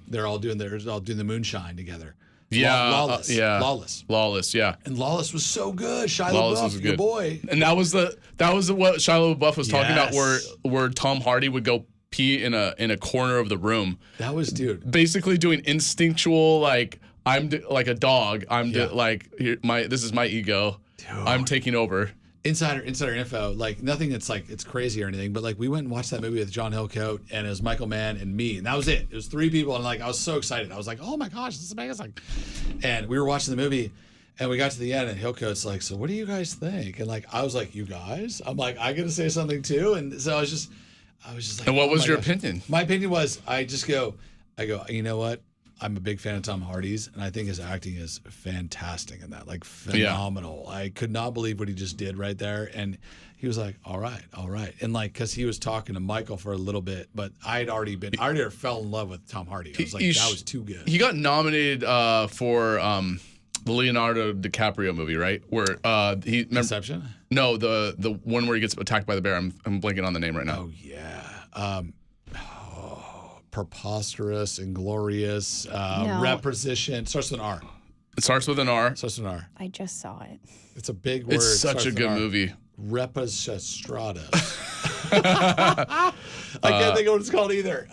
they're all doing the moonshine together. Lawless. Lawless, yeah. And Lawless was so good. Shia Lawless LaBeouf, was your good. boy. And that was what Shia LaBeouf was talking about, Yes. where Tom Hardy would go pee in a corner of the room, That was, dude. basically doing instinctual like like a dog. This is my ego. I'm taking over. Insider info, like nothing that's like it's crazy or anything, but like we went and watched that movie with John Hillcoat and it was Michael Mann and me, and that was it. It was 3 people, and like I was so excited. I was like, oh my gosh, this is amazing. And we were watching the movie, and we got to the end, and Hillcoat's like, so what do you guys think? And like I was like, you guys? I'm like, I gotta say something too. And so I was just like, And what oh was my your gosh. opinion? My opinion was I go, you know what? I'm a big fan of Tom Hardy's, and I think his acting is fantastic in that, like phenomenal. I could not believe what he just did right there, and he was like, all right, and like because he was talking to Michael for a little bit, but I already fell in love with Tom Hardy. I was like, that was too good. He got nominated for the Leonardo DiCaprio movie, right? Where Inception? No, the one where he gets attacked by the bear. I'm blanking on the name right now. Oh yeah. Preposterous, inglorious, No. reposition. Starts with an R. It starts with an R. Starts with an R. I just saw it. It's a big word. It's such Starts a with an good R. movie. Reposistradas. I can't think of what it's called either.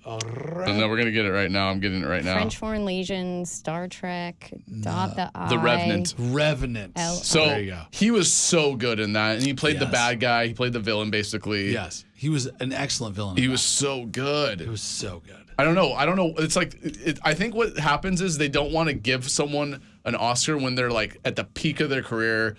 No, we're gonna get it right now. I'm getting it right now. French Foreign Legion, Star Trek, Dot the Eye. The Revenant. Revenant. So there you go. he was so good in that, and he played the Yes. bad guy. He played the villain, basically. Yes, he was an excellent villain. He was so good. It was so good. I don't know. It's like I think what happens is they don't want to give someone an Oscar when they're like at the peak of their career.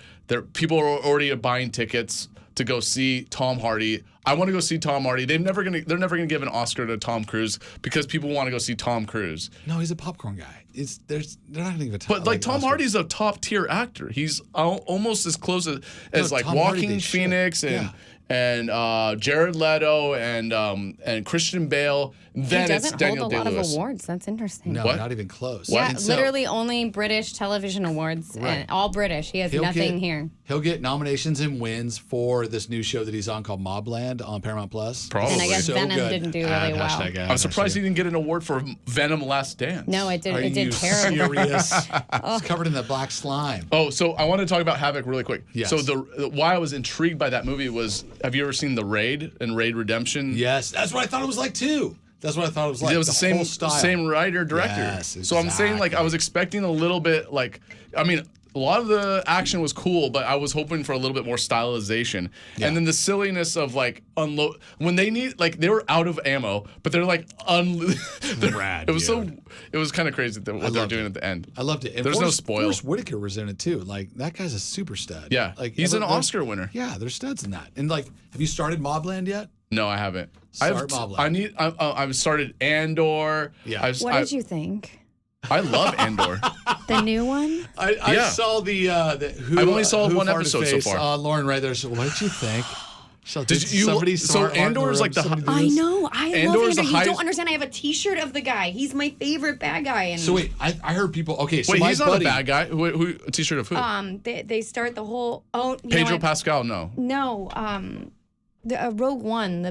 People are already buying tickets to go see Tom Hardy. I want to go see Tom Hardy. They're never gonna give an Oscar to Tom Cruise because people want to go see Tom Cruise. No, he's a popcorn guy. They're not gonna give a But like Tom Hardy's a top tier actor. He's almost as close as like Tom Hardy, Walking they should. Phoenix and Yeah. and Jared Leto and Christian Bale. Then he doesn't it's Daniel hold a lot Day-Lewis. of awards. That's interesting. No, What? not even close. What? Yeah, And so- literally only British television awards, Right. and all British. He has He'll nothing get- here. He'll get nominations and wins for this new show that he's on called Mobland on Paramount Plus. Probably. And I guess So Venom good. didn't do really well. Hashtag ad, I'm surprised he hashtag. didn't get an award for Venom Last Dance. No, it did. Are It you did terrible. serious? It's covered in the black slime. Oh, so I want to talk about Havoc really quick. Yes. So why I was intrigued by that movie was, have you ever seen The Raid and Raid Redemption? Yes, that's what I thought it was like too. That's what I thought it was like. It was the whole same style. same writer director. Yes, So I'm saying like I was expecting a little bit like, I mean, a lot of the action was cool, but I was hoping for a little bit more stylization. Yeah. And then the silliness of like unload when they need like they were out of ammo, but they're like Rad, It was dude. it was kind of crazy what they're loved doing it. at the end. I loved it. And There's no spoil. Forrest Whitaker was in it too. Like that guy's a super stud. Yeah, like he's an they're- Oscar winner. Yeah, there's studs in that. And like, have you started Mobland yet? No, I haven't. Start Mobland. I've started Andor. Yeah. What did you think? I love Andor. The new one? I Yeah. saw the who. I've only saw who one farted episode so face, far. Lauren right there. So what did you think? So Did you- somebody so smart Martin Andor is like the somebody do I this? know. I love Andor's Andor. the You highest- don't understand. I have a T-shirt of the guy. He's my favorite bad guy. And So wait, I heard people. Okay, so Wait, my he's not buddy, a bad guy. Who a t-shirt of who? they start the whole. Oh, you know Pedro what? Pascal. No. No, the Rogue One.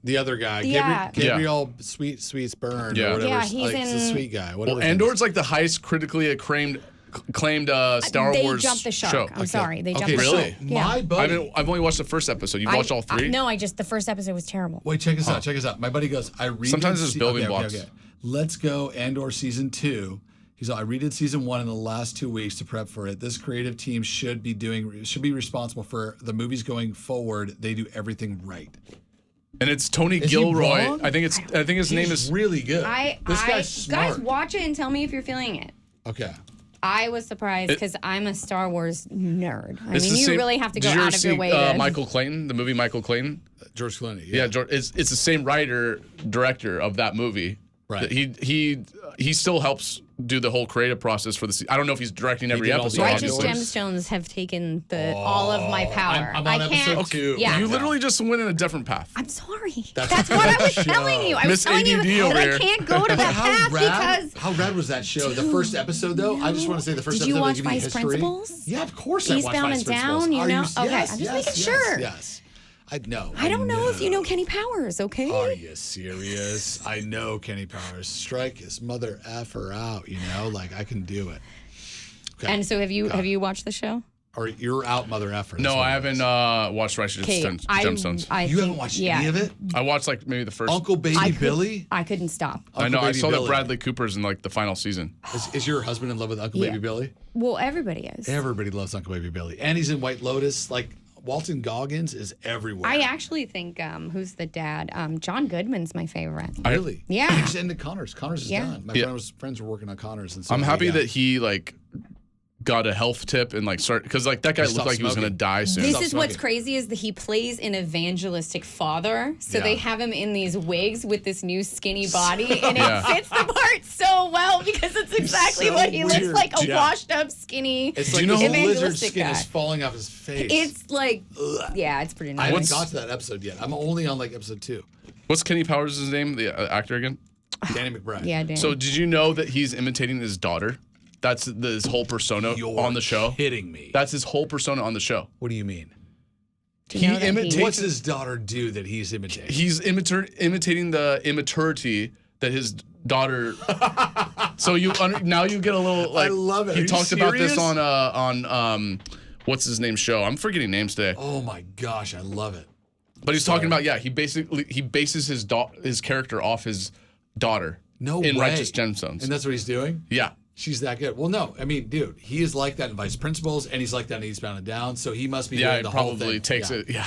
the other guy, Yeah. Gabriel Sweet Burn, Yeah. or whatever. Yeah, he's like, the in- sweet guy. Whatever. Well, his name Andor's like the highest critically acclaimed Star they Wars jumped the shark. show. I'm sorry. They jumped Okay, the so shark. Yeah. my buddy. I've only watched the first episode. You've watched all three? No, the first episode was terrible. Wait, check this out. Check this out. My buddy goes, I redid. Sometimes it's building blocks. Let's go Andor season 2. He's like, I redid season 1 in the last 2 weeks to prep for it. This creative team should be responsible for the movies going forward. They do everything right. And it's Tony Is he Gilroy. wrong? I think his name is. really good. This guy's smart. guys, watch it and tell me if you're feeling it. Okay. I was surprised because I'm a Star Wars nerd. I It's mean, the you same- really have to go Did you ever out of your see, way to. Michael Clayton, the movie Michael Clayton. George Clooney. Yeah, it's the same writer director of that movie. Right. He still helps do the whole creative process for the. I don't know if he's directing every did all the episode. Righteous obviously. Gemstones have taken all of my power. I'm on I can't. episode 2. Yeah. You literally just went in a different path. I'm sorry. That's what I was telling you. I was Miss telling you ADD that over I here. can't go to that path because. How rad was that show? The first episode, though, I just want to say the first Did episode. you watch they give you Vice history. Principals? Yeah, of course I watched Eastbound Vice and Principals. Down, you Are know? yes, Okay, yes, I'm just yes, making yes, sure. Yes. I know. I don't know if you know Kenny Powers, okay? Are you serious? I know Kenny Powers. Strike his mother effer out, you know? Like, I can do it. Okay. And so have you watched the show? Or you're out, mother effer. No, I haven't watched Righteous Okay, Gemstones. You haven't watched any of it? I watched like maybe the first. Uncle Baby Billy? I couldn't stop. I know. Uncle I Baby saw Billy. that Bradley Cooper's in like the final season. Is your husband in love with Uncle Yeah. Baby Billy? Well, everybody is. Everybody loves Uncle Baby Billy. And he's in White Lotus. Like, Walton Goggins is everywhere. I actually think who's the dad? John Goodman's my favorite. Really? Yeah. He's into Connors. Connors is Yeah. done. My friends were working on Connors. And so I'm they happy got- that he like got a health tip and like start because like that guy looked stopped like he was gonna smoking. die soon. This Stop is what's smoking. crazy is that he plays an evangelistic father. So Yeah. they have him in these wigs with this new skinny body, and Yeah. it fits the part so well because it's exactly so what he looks weird. like, a Yeah. washed up skinny It's Do like you know this who- lizard evangelistic skin guy. is falling off his face. It's like, yeah, it's pretty I nice. haven't got to that episode yet. I'm only on like episode 2. What's Kenny Powers' name? The actor again? Danny McBride. Yeah, Dan. So did you know that he's imitating his daughter? That's his whole persona You're on the show. kidding me. That's his whole persona on the show. What do you mean? Do you know that imitates- What's his daughter do that he's imitating? He's imitating the immaturity that his daughter. So now you get a little like. I love it. He Are you talked about this serious? on what's his name show. I'm forgetting names today. Oh my gosh, I love it. But he's talking about he bases his character off his daughter. No in way. Righteous Gemstones. And that's what he's doing? Yeah. She's that good. Well, no. I mean, dude, he is like that in Vice Principals, and he's like that in Eastbound and Down, so he must be Yeah, doing it the whole probably thing. takes Yeah. it. Yeah.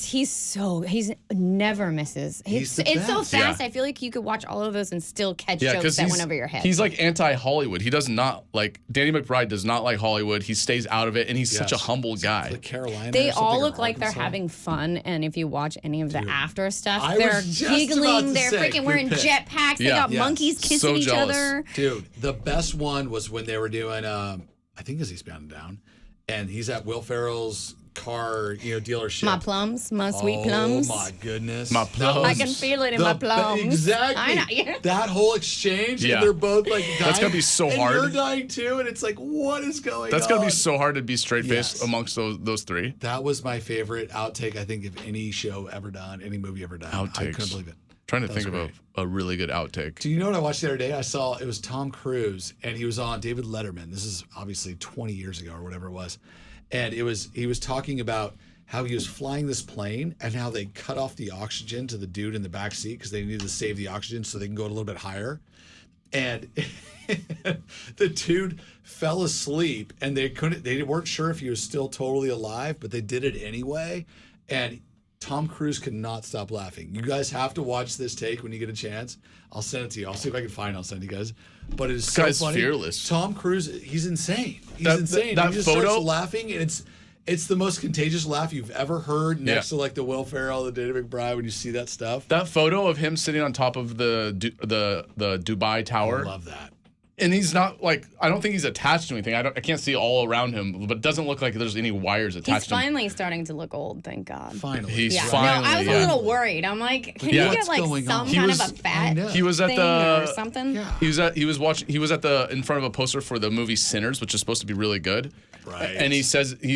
He's never misses. He's the It's so best. fast. Yeah. I feel like you could watch all of those and still catch Yeah, jokes because that went over your head. he's like anti-Hollywood. He does not like Danny McBride does not like Hollywood. He stays out of it, and he's such a Yes. humble guy. Like Carolina. They or something, all or look like they're Arkansas. having fun, and if you watch any of the after stuff, I they're was just about giggling. to They're say, freaking good wearing pick. jetpacks. They Yeah. got Yes. monkeys kissing So each jealous. other. Dude, the best one was when they were doing, I think it's Eastbound and Down, and he's at Will Ferrell's car, dealership. My plums, my sweet plums. Oh my goodness. My plums. I can feel it in my plums. Exactly. I know. Yeah. That whole exchange, Yeah. and they're both like dying. That's gotta be so and hard. You're dying too, and it's like, what is going on? That's gonna be so hard to be straight faced Yes. amongst those three. That was my favorite outtake, I think, of any show ever done, any movie ever done. I Outtakes. couldn't believe it. Trying to That think was of a really good outtake. Do you know what I watched the other day? I saw it was Tom Cruise, and he was on David Letterman. This is obviously 20 years ago or whatever it was, and he was talking about how he was flying this plane and how they cut off the oxygen to the dude in the back seat because they needed to save the oxygen so they can go a little bit higher, and the dude fell asleep, and they weren't sure if he was still totally alive, but they did it anyway, and Tom Cruise could not stop laughing. You guys have to watch this take when you get a chance. I'll send it to you. I'll see if I can find it. I'll send it to you guys. But it's so guy's funny. fearless. Tom Cruise, he's insane. He's That- insane. that he just photo- starts laughing, and it's the most contagious laugh you've ever heard next to like the Will Ferrell, the Danny McBride, when you see that stuff. That photo of him sitting on top of the Dubai Tower. I love that. And he's not like, I don't think he's attached to anything. I can't see all around him, but it doesn't look like there's any wires He's attached to him. finally starting to look old, thank God. Finally. He's Yeah. finally. No, I was a little worried. I'm like, can Yeah. you get What's like going some on? He kind was- of a fat know. He was at thing the or something? Yeah. He was at the in front of a poster for the movie Sinners, which is supposed to be really good. Right. And he says he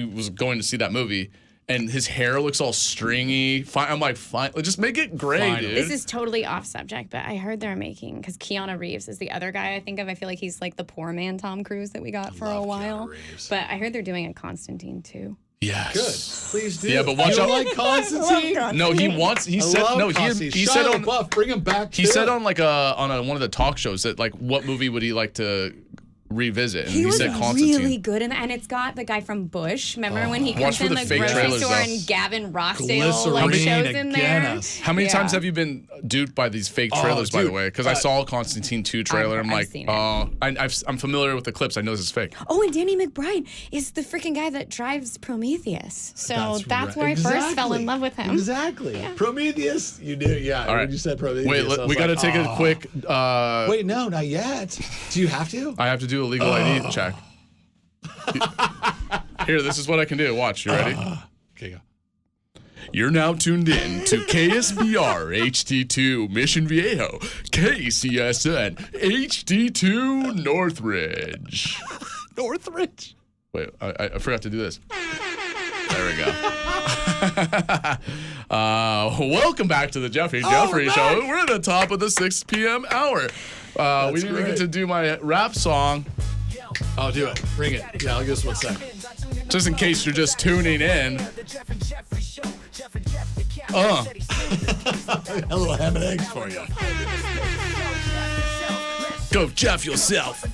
was going to see that movie, and his hair looks all stringy. I'm like, fine, just make it gray, Finally. dude. This is totally off subject, but I heard they're making, because Keanu Reeves is the other guy I think of. I feel like he's like the poor man Tom Cruise that we got for a love Keanu while. Reeves. But I heard they're doing a Constantine too. yes. Good. Please do. Yeah, but watch you out- like Constantine? No, he said no. He said Shia on LaBeouf, bring him back. he said on one of the talk shows that like what movie would he like to revisit, and He was said Constantine. really good in that, and it's got the guy from Bush. Remember when he Watch comes for in the the fake grocery trailers, store though. and Gavin Rossdale like Glycerine shows in there? against. How many Yeah. times have you been duped by these fake trailers, by the dude, way? Because I saw a Constantine 2 trailer. I'm I've like, seen it. oh, I'm familiar with the clips. I know this is fake. Oh, and Danny McBride is the freaking guy that drives Prometheus. So that's right. where I first fell in Exactly. love with him. Exactly. Prometheus. You knew, yeah. All right. When you said Prometheus. Wait, I was we got to like, take a oh. quick. Wait, no, not yet. Do you have to? I have to do a legal ID check. Here, this is what I can do. Watch. You ready? Okay, go. You're now tuned in to KSBR HD2 Mission Viejo, KCSN HD2 Northridge. Northridge. Wait, I forgot to do this. There we go. Welcome back to the Jeffy Jeffrey Show. We're at the top of the 6 p.m. hour. We didn't even get great. to do my rap song, Oh, do it. Bring it. Yeah, I'll give us 1 second. just in case you're just tuning in. A little ham and eggs for you. Go Jeff yourself.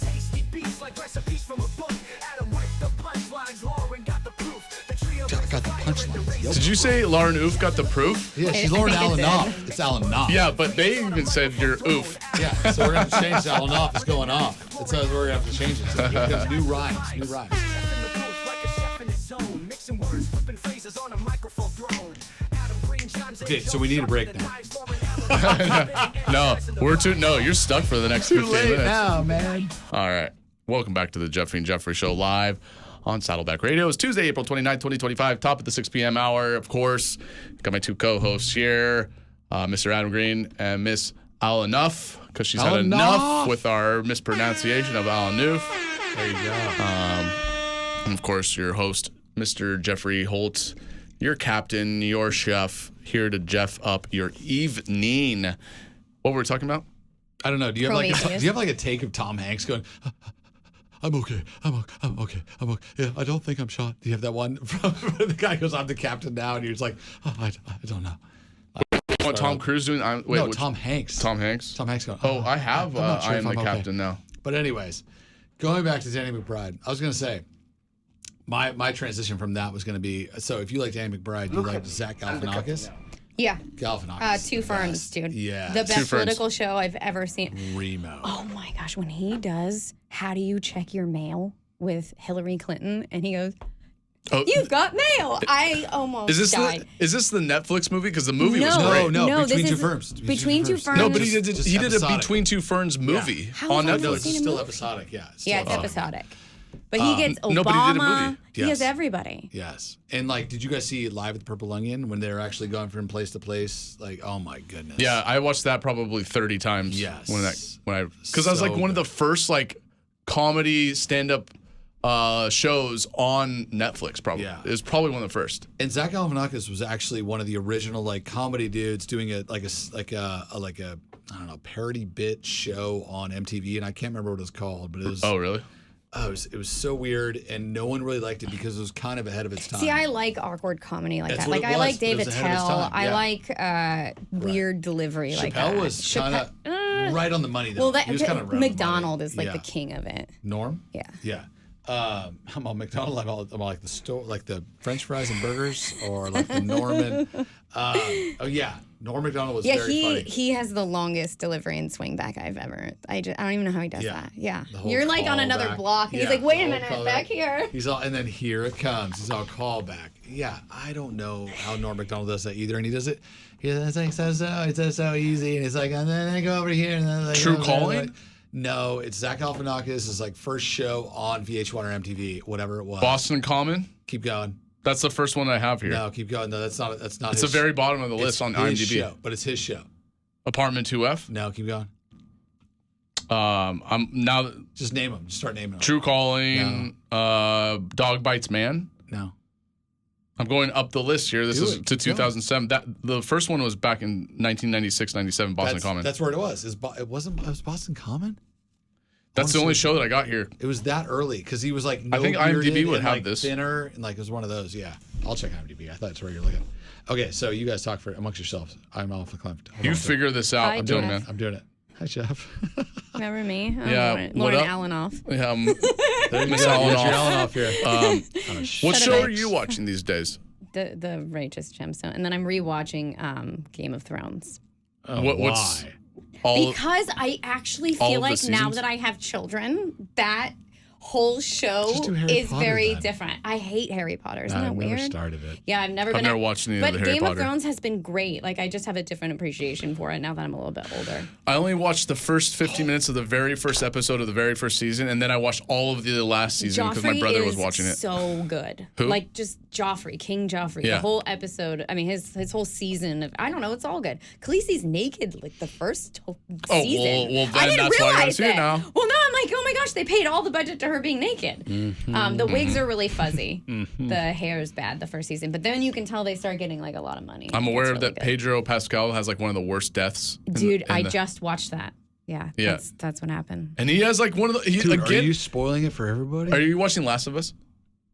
I got the punchline. Did you say Alanouf got the proof? Yeah, she's I Lauren think it did. Alanouf. It's Alanouf. Yeah, but they even said you're oof. Yeah, so we're going to change Alanouf. It's going off. It says we're going to have to change it. So because new rhymes. New rhymes. Okay, so we need a break now. No, you're stuck for the next 15 minutes. now, man. All right. Welcome back to the Jeffy and Jeffrey Show live on Saddleback Radio. It's Tuesday, April 29th, 2025, top of the 6 p.m. hour. Of course, got my two co-hosts here, Mr. Adam Green and Miss Alanouf, because she's had Alanouf. enough with our mispronunciation of Alanouf. There you go. And of course, your host, Mr. Jeffrey Holt, your captain, your chef, here to Jeff up your evening. What were we talking about? I don't know. Do you have Prometheus. like a take of Tom Hanks going, I'm okay. I'm okay. Yeah, I don't think I'm shot. Do you have that one from the guy goes, I'm the captain now, and you're just like, I don't know. What Tom Cruise doing? Tom Hanks. Tom Hanks? Tom Hanks going, Oh, I have. I'm not sure I if am the I'm okay." captain now. But anyways, going back to Danny McBride, I was going to say, my transition from that was going to be, so if you like Danny McBride, you like Zach Galifianakis? Yeah. Galifianakis. Two Ferns, dude. Yeah. The Two best Ferns. political show I've ever seen. Remo. Oh my gosh, when he does, how do you check your mail with Hillary Clinton? And he goes, Oh, you've got mail. I almost is this died. the Netflix movie? Because the movie was No, great. No, No, Between this Two is Ferns. Between Two Ferns. No, but he Just did a episodic. Between Two Ferns movie How on have I No, Netflix. it's seen a still movie? episodic, yeah. Yeah, it's episodic. But he gets Obama. Nobody did a movie. He has Yes. everybody. Yes. And like, did you guys see Live at the Purple Onion when they're actually going from place to place? Like, oh my goodness. Yeah, I watched that probably 30 times. Yes. Because I was like So one of the good. first like comedy stand-up shows on Netflix. Probably. Yeah. It was probably one of the first. And Zach Galifianakis was actually one of the original like comedy dudes doing a I don't know, parody bit show on MTV, and I can't remember what it was called, but it was Oh, really? it was so weird, and no one really liked it because it was kind of ahead of its time. See, I like awkward comedy like That's that. what Like it I was. like It David was ahead of its Tell. time, I yeah. like weird delivery like that. Chappelle was kind of right on the money though. Well, He was kind of right on the McDonald money. is like Yeah. the king of it. Norm. Yeah. Yeah. I'm on McDonald's. I'm all like the store, like the French fries and burgers, or like the Norman. Oh yeah, Norm McDonald was Yeah, very funny. he has the longest delivery and swing back I've ever. I don't even know how he does Yeah. that. Yeah, The whole you're like on call another back. block, and Yeah, he's like, "Wait the a whole minute, call back here." He's all, and then here it comes. He's all callback. Yeah, I don't know how Norm Macdonald does that either, and he does it. He does it it's so easy, and it's like, and then I go over here, and then like, True and then, Calling? like, no, it's Zach Galifianakis' like first show on VH1 or MTV, whatever it was. Boston Common. Keep going. That's the first one I have here. No, keep going. No, that's not. That's not. It's his the very bottom of the it's list on his IMDb. show, but it's his show. Apartment 2F. No, keep going. I'm now Just name them. Just start naming them. True Calling. Dog Bites Man. No. I'm going up the list here. This Do is it. to Keep going. 2007. That the first one was back in 1996, 97. Boston Common. That's where it was. It was Boston Common. That's the only show that I got here. It was that early because he was like no I think bearded IMDb would and, have like, this. thinner and like it was one of those. Yeah, I'll check IMDb. I thought that's where you're looking. Okay, so you guys talk for amongst yourselves. I'm off the cliff. Hold You on. figure this out. Hi, I'm doing it, Jeff. man. I'm doing it. Hi, Jeff. Remember me? I'm Yeah, Lauren, what Lauren up? Alanoff. there you Miss go. You got your Alanoff. Alanoff here. What Shut show up, are bitch. you watching these days? The Righteous Gemstone, and then I'm rewatching Game of Thrones. What's Why? all? Because I actually all feel of the like now seasons? that I have children, that whole show Just do Harry is Potter, very then. different. I hate Harry Potter. Isn't I've that never weird? started it. Yeah, I've never never watched any of but the Harry Game Potter. of Thrones has been great. Like I just have a different appreciation for it now that I'm a little bit older. I only watched the first 15 minutes of the very first episode of the very first season, and then I watched all of the last season because my Joffrey brother was is watching it. so good. Who? Like just Joffrey, King Joffrey. Yeah. The whole episode. I mean, his whole season of I don't know. It's all good. Khaleesi's naked like the first Oh, season. well, then I didn't that's why I gotta realize see it now. Well, no, I'm like, oh my gosh, they paid all the budget to her being naked. The wigs are really fuzzy. The hair is bad the first season, but then you can tell they start getting like a lot of money. I'm It aware gets of really that good. Pedro Pascal has like one of the worst deaths. Dude, I just watched that. Yeah, Yeah. that's what happened. And he has like one of the. He, Dude, again, are you spoiling it for everybody? are you watching Last of Us?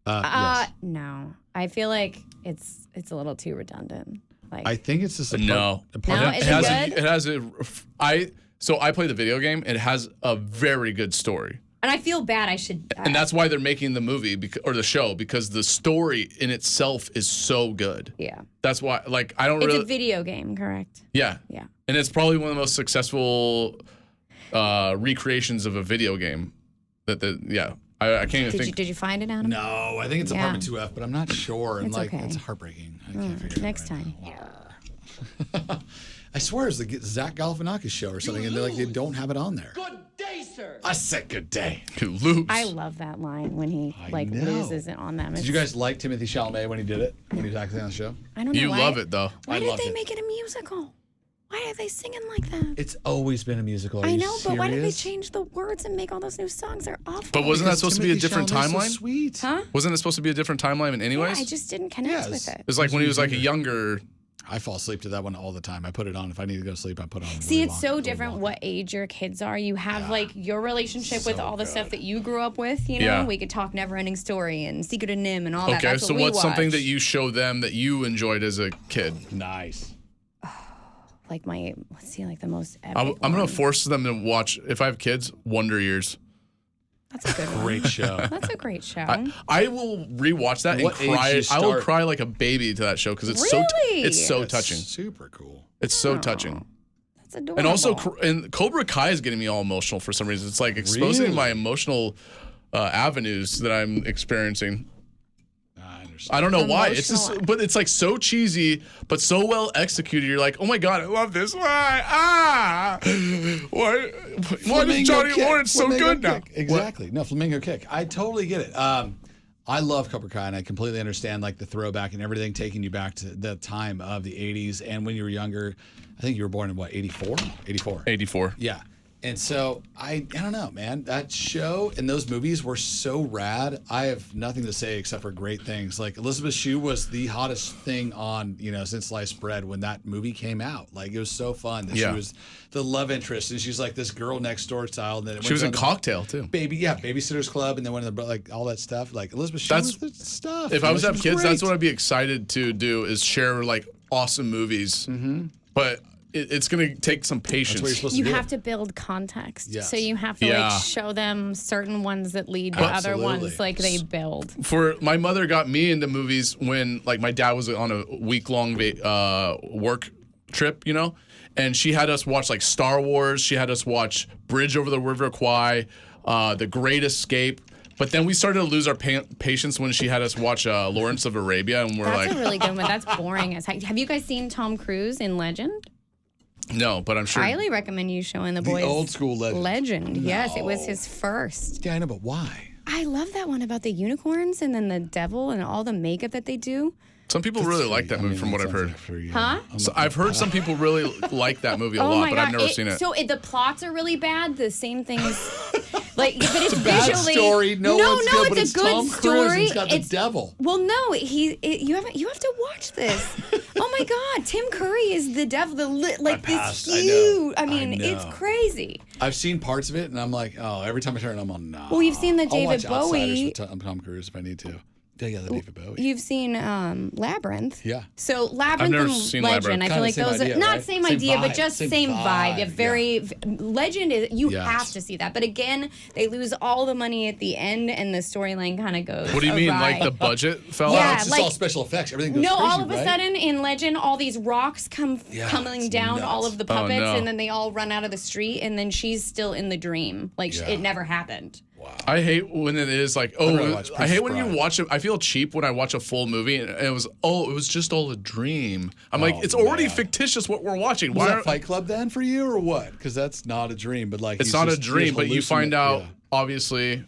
Yes. No, I feel like it's a little too redundant. Like I think it's just a No. No, it is has it good? it has a. I play the video game. It has a very good story. and I feel bad. I should. And that's why they're making the movie or the show because the story in itself is so good. yeah. That's why, like, I don't It's really. a video game, correct? Yeah. Yeah. And it's probably one of the most successful recreations of a video game. I can't even think. Did you find it, Adam? No, I think it's Yeah. Apartment 2F, but I'm not sure. And It's like, okay. it's heartbreaking. I can't figure it out. Next time. I swear it's the Zach Galifianakis show or something, and they're like, they don't have it on there. Good day, sir. I said good day. You lose. I love that line when he like know. loses it on them. Did you guys like Timothy Chalamet when he did it? When he was acting on the show? I don't know. You why, love it though. Why I did loved they it. make it a musical? Why are they singing like that? It's always been a musical. Are I you know, but why did they serious? change the words and make all those new songs? They're awful. But wasn't that Because supposed to be a Timothy different Chalamet's so timeline? sweet. Huh? Wasn't it supposed to be a different timeline in any Yeah, ways? I just didn't connect Yes. with it. It was like when he was like a younger. I fall asleep to that one all the time. I put it on. If I need to go to sleep, I put it on. See, Willy it's Wonka, so Willy different Wonka. what age your kids are. You have like your relationship with So all the stuff good. that you grew up with. You know, Yeah. we could talk Never Ending Story and Secret of Nim and all that. Okay, That's so what we what's something watch. that you show them that you enjoyed as a kid? Nice. like let's see, like the most epic I'm gonna one. force them to watch. If I have kids, Wonder Years. That's a good one. Great show. That's a great show. I will rewatch that What and age cry. you I will start? cry like a baby to that show because it's Really? it's so That's touching. Super cool. It's so touching. That's adorable. And also, and Cobra Kai is getting me all emotional for some reason. It's like exposing Really? my emotional avenues that I'm experiencing. I understand. I don't know why. It's Emotional. just, but it's like so cheesy, but so well executed. You're like, oh my god, I love this. Why? Why why does Flamingo Johnny kick, Orange so flamingo good now? kick. Exactly. No, flamingo kick. I totally get it. I love Cobra Kai, and I completely understand like the throwback and everything, taking you back to the time of the 80s. And when you were younger, I think you were born in what, 84? 84. 84. Yeah. And so I don't know, man. That show and those movies were so rad. I have nothing to say except for great things. Like Elizabeth Shue was the hottest thing on, since sliced bread when that movie came out. Like it was so fun that she was the love interest, and she's like this girl next door style. And then She was in Cocktail too. Babysitter's Club, and then one of the like all that stuff. Like Elizabeth Shue was the stuff. If I was to have She kids, that's great. what I'd be excited to do is share like awesome movies. Mm-hmm. But it's going to take some patience. That's what you're supposed You to do. have to build context. Yes. So you have to like show them certain ones that lead to other ones like they build. For my mother got me into movies when like my dad was on a week-long work trip, and she had us watch like Star Wars. She had us watch Bridge Over the River Kwai, The Great Escape. But then we started to lose our patience when she had us watch Lawrence of Arabia, and we're That's like, a really good one. That's boring as heck. Have you guys seen Tom Cruise in Legend? no, but I'm sure. Highly recommend you showing the boys. old school Legend. Legend. Yes, it was his first. Yeah, I know, but why? I love that one about the unicorns and then the devil and all the makeup that they do. Some people really like that movie, from what I've heard. Huh? So I've heard some people really like that movie a Oh lot, my but god! I've never seen it. So the plots are really bad. The same things, but it's Bad visually. story. No one's good, but it's it's a good Tom Cruise story. and it's got the devil. Well, no, you have to watch this. Oh my god, Tim Curry is the devil. This passed. I know. huge. I I mean, know. it's crazy. I've seen parts of it, and I'm like, oh, every time I turn it, I'm on, no. Well, you've seen the I'll David watch Outsiders Bowie. with Tom Cruise if I need to. Yeah, the David Bowie. You've seen Labyrinth. Yeah. So Labyrinth never and seen Legend, Labyrinth. I feel Kinda like same those idea, are not right? same Same idea, but vibe. just Same same vibe. vibe, Very Legend is you Yes. have to see that. But again, they lose all the money at the end, and the storyline kind of goes. What do you mean? awry. Like the budget fell Yeah, out? It's just like- all special effects. Everything goes No, crazy, all of a right? sudden in Legend, all these rocks coming it's down, nuts. all of the puppets, no. and then they all run out of the street, and then she's still in the dream, like Yeah. it never happened. I hate when it is like, really watch I hate when Princess you Bride. watch it. I feel cheap when I watch a full movie and it was just all a dream. I'm like, Oh, it's already man. fictitious what we're watching. Was Why that are, Fight Club then for you, or what? Because that's not a dream, but like it's he's not a just- dream, he's but you find hallucinating. out, Yeah. obviously,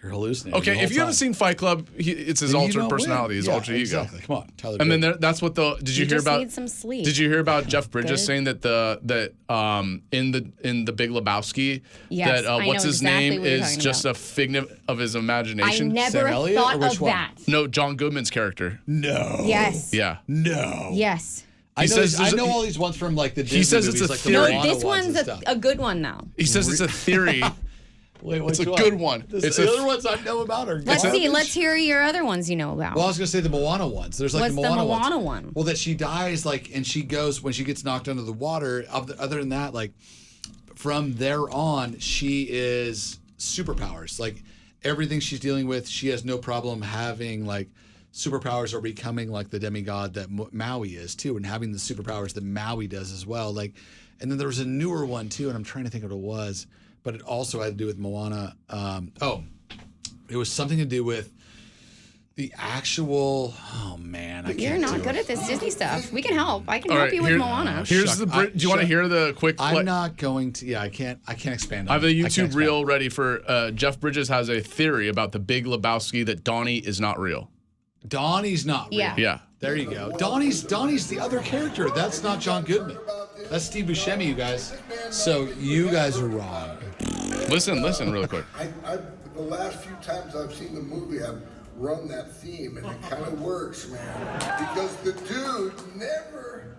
You're hallucinating. Okay, the if whole you haven't time. seen Fight Club, it's his Then you alternate don't win. personality, his Yeah, alter ego. Exactly. Come on, Tyler. And then Perry. that's what did you You hear just about? need some sleep. Did you hear about Jeff Bridges Good. saying that in the Big Yes, Lebowski I that know what's his exactly name what you're is talking just about. a figment of his I imagination? never Sam Elliott, thought or which of one? that. No, John Goodman's character. no. Yes. Yeah. No. Yes. I know. says I there's a- know all these ones from like the Disney says it's movies, a like the theory. No, Moana this ones one's and stuff. a good one though. He says it's a theory. Wait, It's which a good one. This, It's the a- other ones I know about are Let's see. garbage. Let's hear your other ones you know about. Well, I was gonna say the Moana ones. There's like What's the the Moana, Moana ones. one? Well, that she dies like, and she goes when she gets knocked under the water. Other than that, like from there on, she is superpowers. Like everything she's dealing with, she has no problem having like superpowers or becoming like the demigod that Maui is too, and having the superpowers that Maui does as well. Like, and then there was a newer one too, and I'm trying to think what it was, but it also had to do with Moana. It was something to do with the actual. Oh man, I can't. You're not do good it. at this Disney stuff. We can help. I can All help right, you with Moana. Here's Shuck, the. Do you want to shuck. hear the quick? I'm not going to. Yeah, I can't. I can't expand on I have it. a I can't YouTube expand. reel ready for Jeff Bridges has a theory about the Big Lebowski that Donnie is not real. Donnie's not real. Yeah. Yeah. There you go. Donnie's the other character. That's not John Goodman. That's Steve Buscemi, you guys. So you guys are wrong. Listen really quick. The last few times I've seen the movie, I've run that theme, and it kind of works, man. Because the dude never,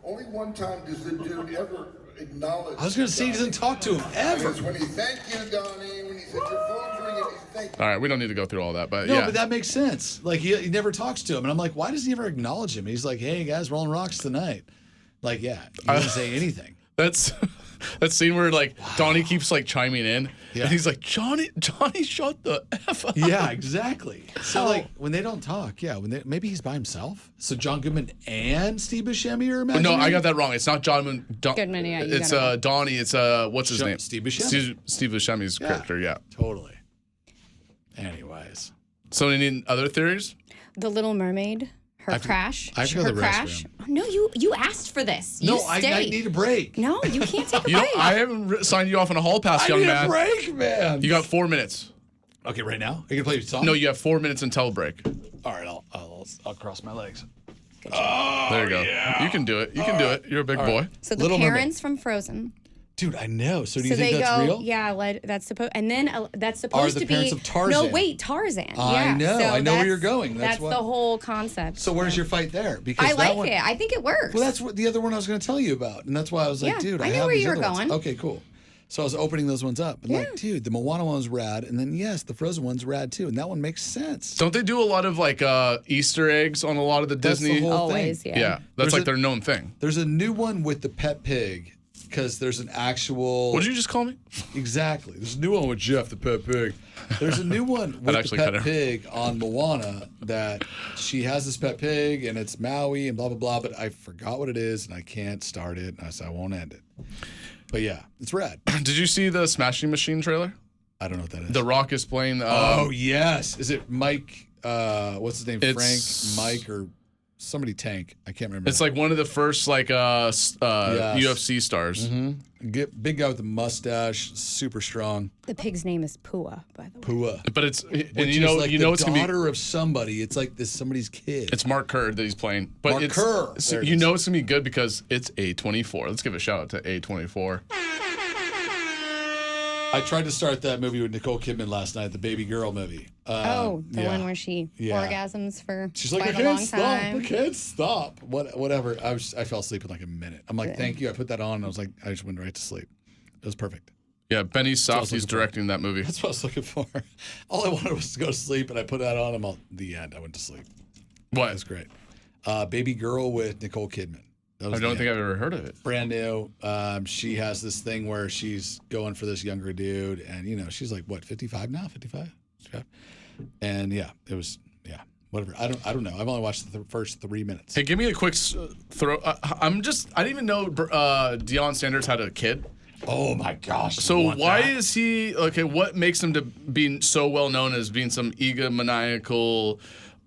only one time does the dude ever acknowledge. I was gonna say he doesn't talk to him ever. It's when he thank you, Donnie, when he said your phone's ringing, he's thank you. All right, we don't need to go through all that, but No, yeah. but that makes sense. Like he never talks to him, and I'm like, why does he ever acknowledge him? He's like, hey guys, rolling rocks tonight. Like, yeah, he doesn't say anything. That's that scene where like Donnie keeps like chiming in, Yeah. and he's like, Johnny, shut the f up. Yeah, exactly. So like when they don't talk, yeah, maybe he's by himself. So John Goodman and Steve Buscemi are imaginary? No, I got that wrong. It's not Goodman, yeah, you it's got it. Donnie. It's what's his name? Steve Buscemi. Steve Buscemi's character. Yeah. Totally. Anyways. So, any other theories? The Little Mermaid. Her crash. I have to go to Her the crash. restroom. No, you asked for this. You No, stay. I need a break. No, you can't take a You know, break. I haven't signed you off on a hall pass, I young need man. a break, man. You got 4 minutes. Okay, right now? Are you gonna play your song? No, you have 4 minutes until break. All right, I'll cross my legs. There you go. Yeah. You can do it. You can do it. You're a big boy. So the Little Mermaid. parents from Frozen. Dude, I know. So do you So think they that's go, real? yeah, that's supposed, and then that's supposed the to be. parents of Tarzan? No, wait, Tarzan. I yeah. know. So I know where you're that's- going. That's That's what- the whole concept. So where's your fight there? Because I that like one, it. I think it works. Well, that's what the other one I was going to tell you about, and that's why I was like, Yeah, dude, I knew have where these you were other ones. going. Okay, cool. So I was opening those ones up, and like, dude, the Moana one's rad, and then yes, the Frozen one's rad too, and that one makes sense. Don't they do a lot of like Easter eggs on a lot of the That's the Disney? whole Always, thing. yeah. Yeah, that's There's like a- their known thing. There's a new one with the pet pig, because there's an actual. What did you just call me? Exactly. There's a new one with Jeff the pet pig. There's a new one with the actually pet kinda- pig on Moana that she has this pet pig and it's Maui and blah blah blah. But I forgot what it is and I can't start it. And I said I won't end it. But yeah, it's rad. Did you see the Smashing Machine trailer? I don't know what that is. The Rock is playing. Oh yes, is it Mike? What's his name? It's- Frank, Mike, or somebody Tank? I can't remember. It's like one of the first like UFC stars. Big guy with the mustache, super strong. The pig's name is Pua, by the way. Pua. But it's and Which you know is like you know the it's gonna be. daughter of somebody. It's like this somebody's kid. It's Mark Kerr that he's playing. But Mark it's, Kerr. so There it you is. know it's gonna be good because it's A24. Let's give a shout out to A24. I tried to start that movie with Nicole Kidman last night, the Baby Girl movie. Oh, the yeah. one where she Yeah. orgasms for She's like, quite I a long can't stop. time. I can't stop. Whatever. I fell asleep in like a minute. I'm like, thank you. I put that on and I was like, I just went right to sleep. It was perfect. Yeah, Benny I was Safdie's looking for. directing that movie. That's what I was looking for. All I wanted was to go to sleep, and I put that on. I'm all the end. I went to sleep. What? That's great. Baby Girl with Nicole Kidman. That was I don't the think end. I've ever heard of it. Brand new. She has this thing where she's going for this younger dude, and you know she's like what 55 now, 55, and yeah, it was whatever. I don't know. I've only watched the first 3 minutes. Hey, give me a quick throw. I didn't even know Deion Sanders had a kid. Oh my gosh! So you want why that? is he okay? What makes him to be so well known as being some egomaniacal,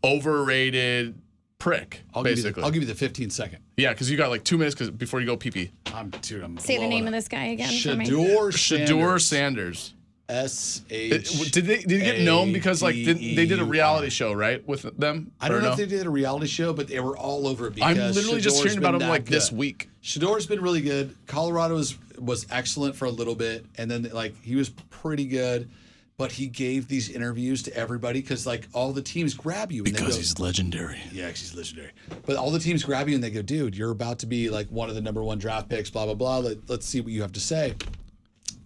overrated prick? I'll basically, give you the 15-second. yeah, because you got like 2 minutes before you go pee pee. I'm Say the blowing name up. of this guy again for me. Shador Sanders. S-H. Did he get known because like they did a reality A-D-E-U-R. show right with them? I don't Or know no? if they did a reality show, but they were all over it because I'm literally just Shador's hearing about been him that like this good. week. Shador's been really good. Colorado was excellent for a little bit, and then like he was pretty good, but he gave these interviews to everybody because like all the teams grab you and they go, legendary. yeah, 'cause he's legendary. But all the teams grab you and they go, dude, you're about to be like one of the number one draft picks, blah blah blah. Let's see what you have to say.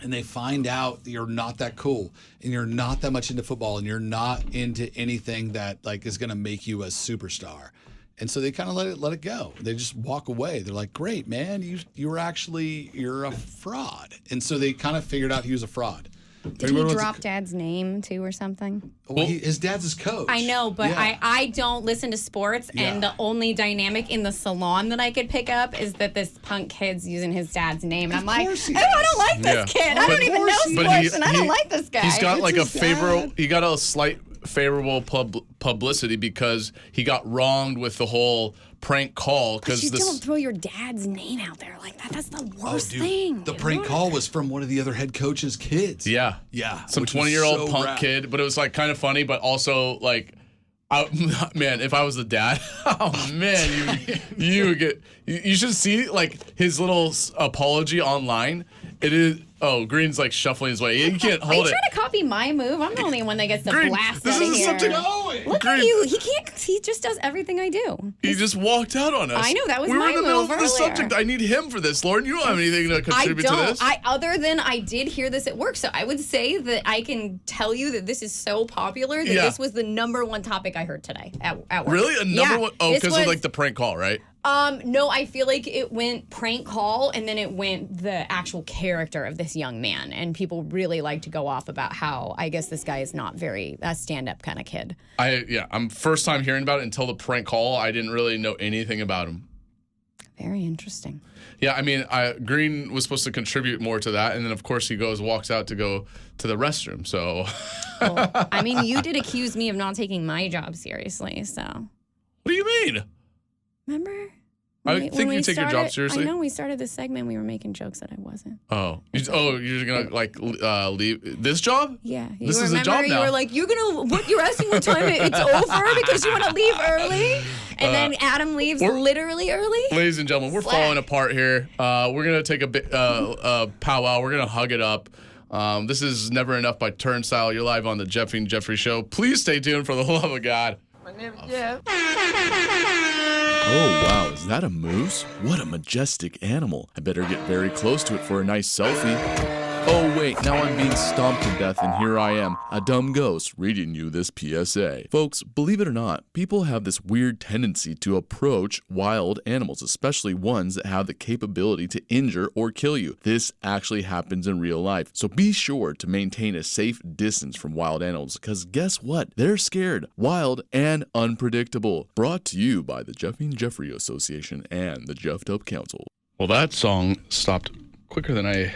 And they find out that you're not that cool and you're not that much into football and you're not into anything that like is going to make you a superstar. And so they kind of let it go. They just walk away. They're like, "Great, man, you're a fraud." And so they kind of figured out he was a fraud. Did he drop Dad's name too or something? Well, his dad's his coach. I know, but Yeah. I don't listen to sports, and Yeah. the only dynamic in the salon that I could pick up is that this punk kid's using his dad's name, and I'm like, course he oh, I is. don't like this Yeah. kid. I don't even know course he is. sports, and I don't like this guy. He's got like a his dad. favorable. He got a slight favorable publicity because he got wronged with the whole prank call But you because don't throw your dad's name out there like that. That's the worst dude, thing. The dude. prank call was from one of the other head coach's kids. Yeah. Yeah. Some which was 20-year-old so punk rad. kid, but it was like kind of funny, but also like, man, if I was the dad, oh man, you would get. You should see like his little apology online. It is. Oh, Green's like shuffling his way. You can't Are you hold it. trying to copy my move? I'm the only one that gets to Green, blast this out of is here. such a Look Green, at you. He can't. He just does everything I do. He just walked out on us. I know, that was we were my in the middle of move the earlier. subject. I need him for this, Lauren. You don't have anything to I contribute to don't. this. Other than I did hear this at work, so I would say that I can tell you that this is so popular that Yeah. this was the number one topic I heard today at work. Really? A number Yeah, one? Oh, this because of was- like the prank call, right? No, I feel like it went prank call and then it went the actual character of this young man, and people really like to go off about how I guess this guy is not very a stand-up kind of kid. I'm first time hearing about it until the prank call. I didn't really know anything about him. Very interesting. Yeah, I mean, Green was supposed to contribute more to that, and then of course he walks out to go to the restroom. So, Well, I mean, you did accuse me of not taking my job seriously, so. What do you mean? Remember? I When think we you take your job started- seriously. I know we started this segment. We were making jokes that I wasn't. Oh, you're gonna like leave this job? Yeah, you This is a remember job you now. were like, you're asking what time it's over because you want to leave early, and then Adam leaves literally early. Ladies and gentlemen, we're Slack. falling apart here. We're gonna take a bit powwow. We're gonna hug it up. This is Never Enough by Turnstile. You're live on the Jeffy and Jeffrey Show. Please stay tuned for the love of God. My name's Jeff. Oh, wow. Is that a moose? What a majestic animal. I better get very close to it for a nice selfie. Oh, wait. Now I'm being stomped to death, and here I am, a dumb ghost, reading you this PSA. Folks, believe it or not, people have this weird tendency to approach wild animals, especially ones that have the capability to injure or kill you. This actually happens in real life. So be sure to maintain a safe distance from wild animals, because guess what? They're scared, wild, and unpredictable. Brought to you by the Jeffy and Jeffrey Association and the Jeffed Up Council. Well, that song stopped quicker than I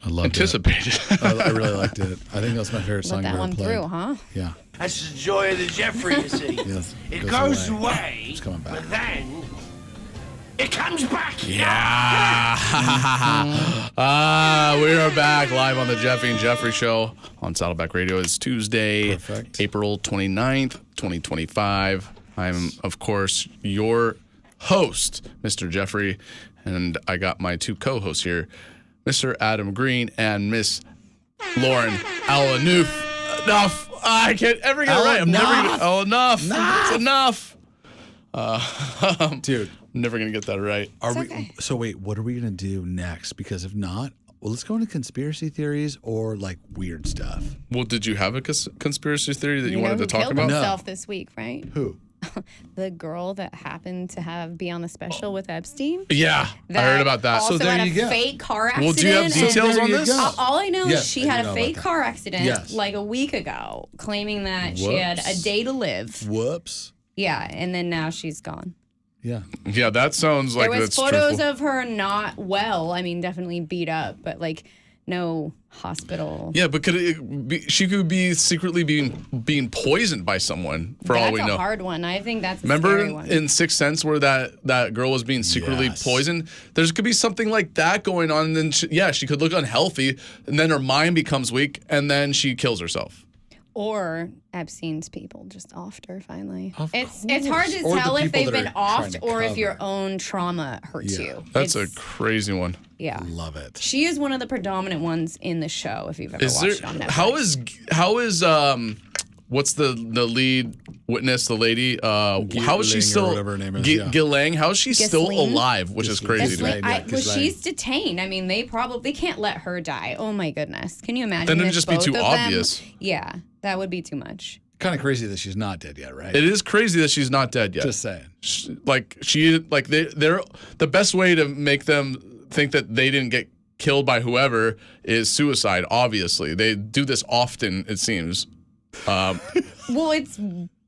loved anticipated. I really liked it. I think that's my favorite song Let I've that ever one played. through, huh? Yeah. That's the joy of the Jeffrey, you see. Yes, It goes away, It's coming back. but then it comes back. Yeah. We are back live on the Jeffy and Jeffrey Show on Saddleback Radio. It's Tuesday, Perfect. April 29th, 2025. I'm, of course, your host, Mr. Jeffrey, and I got my two co-hosts here, Mr. Adam Green and Miss Lauren Alanouf. Enough. I can't ever get it right. I'm never gonna. Oh, enough. It's enough. Dude, I'm never gonna get that right. are we? okay. So wait, what are we gonna do next? Because if not, well, let's go into conspiracy theories or like weird stuff. Well, did you have a conspiracy theory that you wanted know to who talk killed about? himself this week, right? Who? The girl that happened to be on the special with Epstein. Yeah, I heard about that. Also So there had you a go. fake car accident. Well, do you have and- details there on you this? go. All I know Yes, is she I do had know a about fake that. car accident Yes. like a week ago, claiming that she had a Whoops. day to live. Whoops. Yeah, and then now she's gone. Yeah. Yeah, that sounds like There was that's photos truthful. of her not well. I mean, definitely beat up, but like no hospital. Yeah, but could it be, she could be secretly being poisoned by someone for all That's we a know. hard one. I think that's a Remember scary one. in Sixth Sense where that girl was being secretly Yes. poisoned? There could be something like that going on. And then she could look unhealthy, and then her mind becomes weak, and then she kills herself. Or Epstein's people just offed her finally. Of It's hard to course. Or the tell if people they've that been are trying offed to or if cover. your own trauma hurts Yeah. you. That's a It's- crazy one. yeah. Love it. She is one of the predominant ones in the show. If you've ever Is watched there? it on Netflix. How is what's the lead witness, the lady? How is she Ghislaine or still? whatever her name is, yeah. Ghislaine. How is she still Ghislaine? alive? Which is Ghislaine. crazy to me. Ghislaine. Yeah, Well, Ghislaine. she's detained. I mean, they can't let her die. Oh my goodness! Can you imagine? Then it'd if just be both too of them- obvious. Yeah, that would be too much. Kind of crazy that she's not dead yet, right? It is crazy that she's not dead yet. Just saying. They're the best way to make them think that they didn't get killed by whoever is suicide. Obviously, they do this often. It seems. Well,